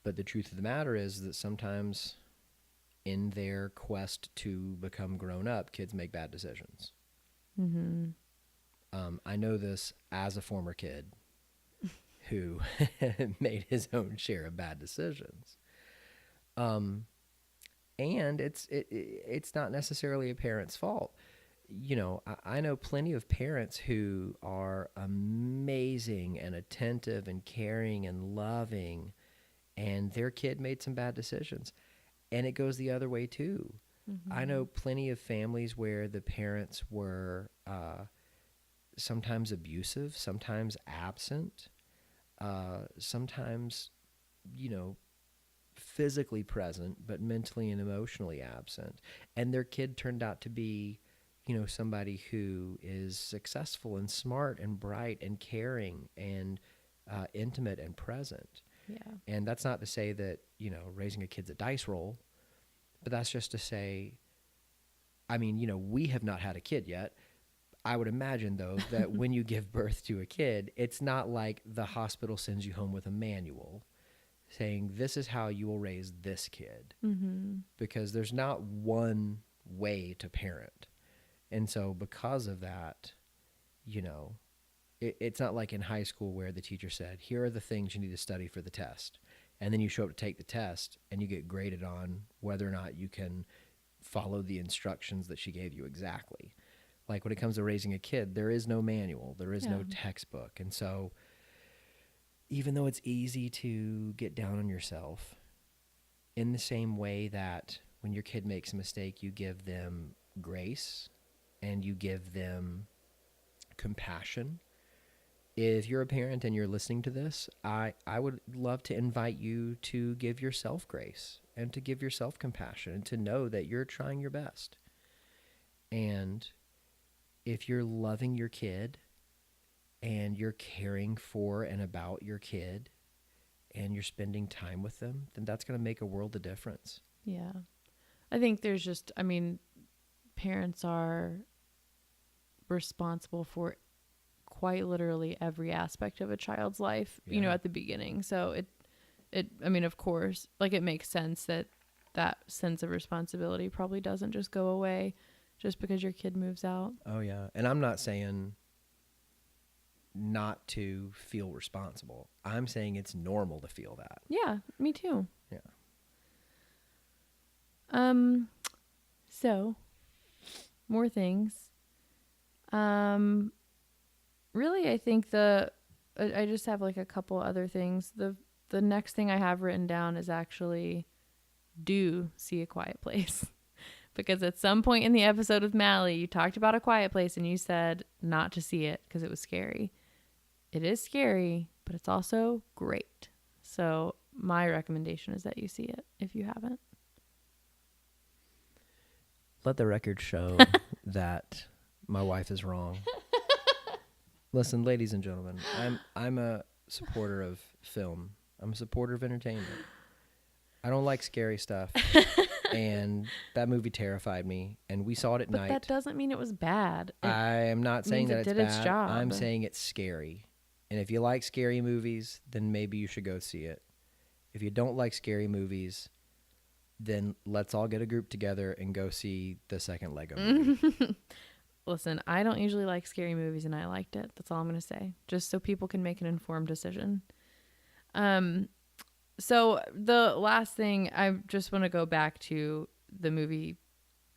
A: But the truth of the matter is that sometimes in their quest to become grown up, kids make bad decisions.
C: Mm-hmm.
A: I know this as a former kid who made his own share of bad decisions. And it's not necessarily a parent's fault. You know, I know plenty of parents who are amazing and attentive and caring and loving, and their kid made some bad decisions. And it goes the other way too. Mm-hmm. I know plenty of families where the parents were sometimes abusive, sometimes absent, sometimes, you know, physically present, but mentally and emotionally absent. And their kid turned out to be, you know, somebody who is successful and smart and bright and caring and intimate and present.
C: Yeah.
A: And that's not to say that, you know, raising a kid's a dice roll, but that's just to say, I mean, you know, we have not had a kid yet. I would imagine, though, that when you give birth to a kid, it's not like the hospital sends you home with a manual saying, this is how you will raise this kid. Mm-hmm. Because there's not one way to parent. And so because of that, you know, it's not like in high school where the teacher said, here are the things you need to study for the test. And then you show up to take the test and you get graded on whether or not you can follow the instructions that she gave you exactly. Like when it comes to raising a kid, there is no manual, there is no textbook. And so even though it's easy to get down on yourself, in the same way that when your kid makes a mistake, you give them grace and you give them compassion. If you're a parent and you're listening to this, I would love to invite you to give yourself grace and to give yourself compassion and to know that you're trying your best. And if you're loving your kid and you're caring for and about your kid and you're spending time with them, then that's going to make a world of difference.
C: Yeah. I think there's just, I mean, parents are responsible for quite literally every aspect of a child's life, you know, at the beginning. So I mean, of course, like it makes sense that sense of responsibility probably doesn't just go away just because your kid moves out.
A: Oh yeah. And I'm not saying not to feel responsible. I'm saying it's normal to feel that.
C: Yeah, me too.
A: Yeah.
C: So more things. Really, I think I just have like a couple other things. The next thing I have written down is actually do see A Quiet Place. Because at some point in the episode with Mallie, you talked about A Quiet Place and you said not to see it because it was scary. It is scary, but it's also great. So my recommendation is that you see it if you haven't.
A: Let the record show that My wife is wrong. Listen, ladies and gentlemen, I'm a supporter of film. I'm a supporter of entertainment. I don't like scary stuff. And that movie terrified me. And we saw it at night.
C: But that doesn't mean it was bad.
A: I am not saying that it's bad.
C: Its job.
A: I'm saying it's scary. And if you like scary movies, then maybe you should go see it. If you don't like scary movies, then let's all get a group together and go see the second Lego movie.
C: Listen, I don't usually like scary movies, and I liked it. That's all I'm going to say, just so people can make an informed decision. So the last thing, I just want to go back to the movie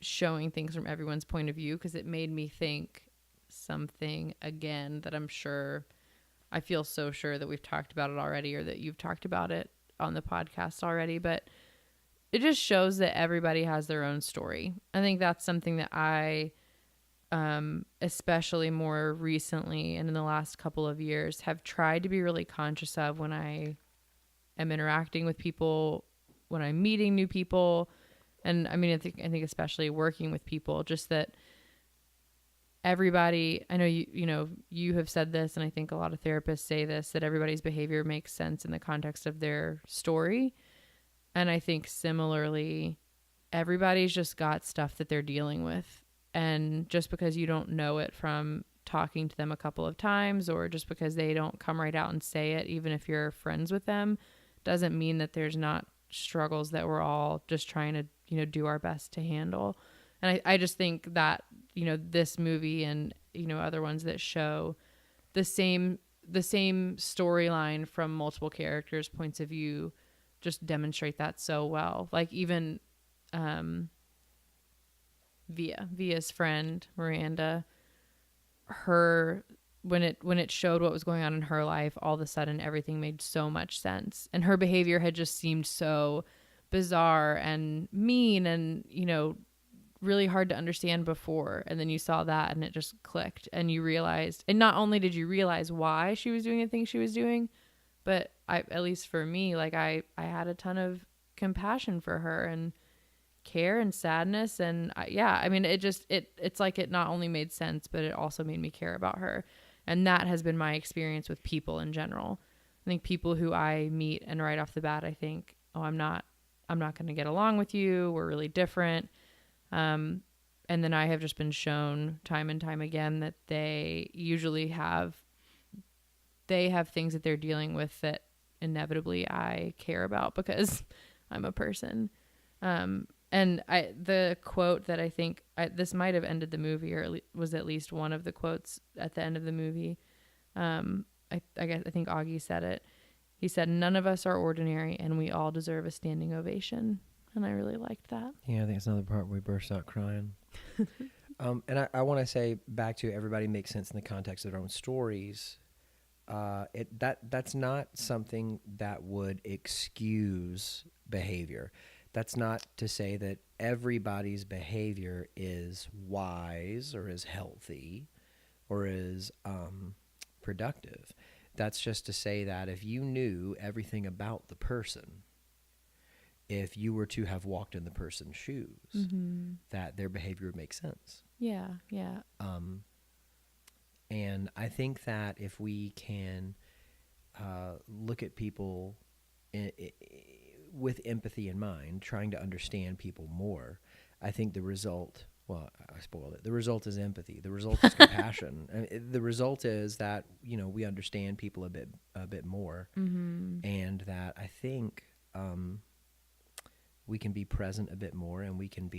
C: showing things from everyone's point of view, because it made me think something again that I'm sure, I feel so sure that we've talked about it already, or that you've talked about it on the podcast already, but it just shows that everybody has their own story. I think that's something that I, especially more recently and in the last couple of years, have tried to be really conscious of when I am interacting with people, when I'm meeting new people. And I mean, I think especially working with people, just that everybody, I know you have said this, and I think a lot of therapists say this, that everybody's behavior makes sense in the context of their story. And I think similarly, everybody's just got stuff that they're dealing with. And just because you don't know it from talking to them a couple of times, or just because they don't come right out and say it, even if you're friends with them, doesn't mean that there's not struggles that we're all just trying to, do our best to handle. And I just think that, this movie and, other ones that show the same storyline from multiple characters' points of view just demonstrate that so well. Like even Via's friend, Miranda, when it showed what was going on in her life, all of a sudden everything made so much sense. And her behavior had just seemed so bizarre and mean and, really hard to understand before. And then you saw that and it just clicked, and you realized, and not only did you realize why she was doing the things she was doing, but at least for me, like I had a ton of compassion for her and care and sadness. And it's like it not only made sense, but it also made me care about her. And that has been my experience with people in general. I think people who I meet and right off the bat, I think, oh, I'm not going to get along with you. We're really different. And then I have just been shown time and time again that they usually have things that they're dealing with that inevitably I care about because I'm a person. And the quote that I think this might have ended the movie, or was at least one of the quotes at the end of the movie. I think Augie said it. He said, "None of us are ordinary, and we all deserve a standing ovation." And I really liked that.
A: Yeah, I think it's another part where we burst out crying. And I want to say back to everybody makes sense in the context of their own stories. That's not something that would excuse behavior. That's not to say that everybody's behavior is wise or is healthy or is productive. That's just to say that if you knew everything about the person, if you were to have walked in the person's shoes, mm-hmm. that their behavior would make sense.
C: Yeah, yeah.
A: And I think that if we can look at people with empathy in mind, trying to understand people more, I think the result, well, I spoiled it. The result is empathy. The result is compassion. And the result is that, we understand people a bit more, mm-hmm. and that I think we can be present a bit more, and we can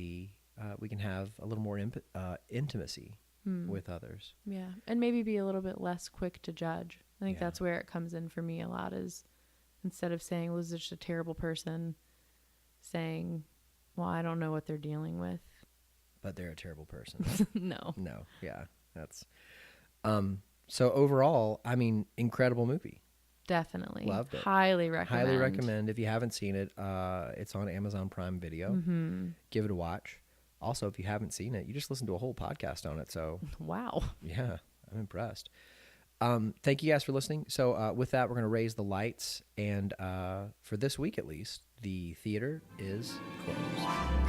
A: have a little more intimacy with others.
C: Yeah, and maybe be a little bit less quick to judge. I think that's where it comes in for me a lot, is instead of saying, well, this is just a terrible person, saying, well, I don't know what they're dealing with.
A: But they're a terrible person.
C: No,
A: yeah. That's so overall, I mean, incredible movie.
C: Definitely.
A: Loved it.
C: Highly recommend. If
A: you haven't seen it, it's on Amazon Prime Video.
C: Mm-hmm.
A: Give it a watch. Also, if you haven't seen it, you just listened to a whole podcast on it. So
C: wow.
A: Yeah, I'm impressed. Thank you guys for listening. So with that, we're going to raise the lights. And for this week, at least, the theater is closed.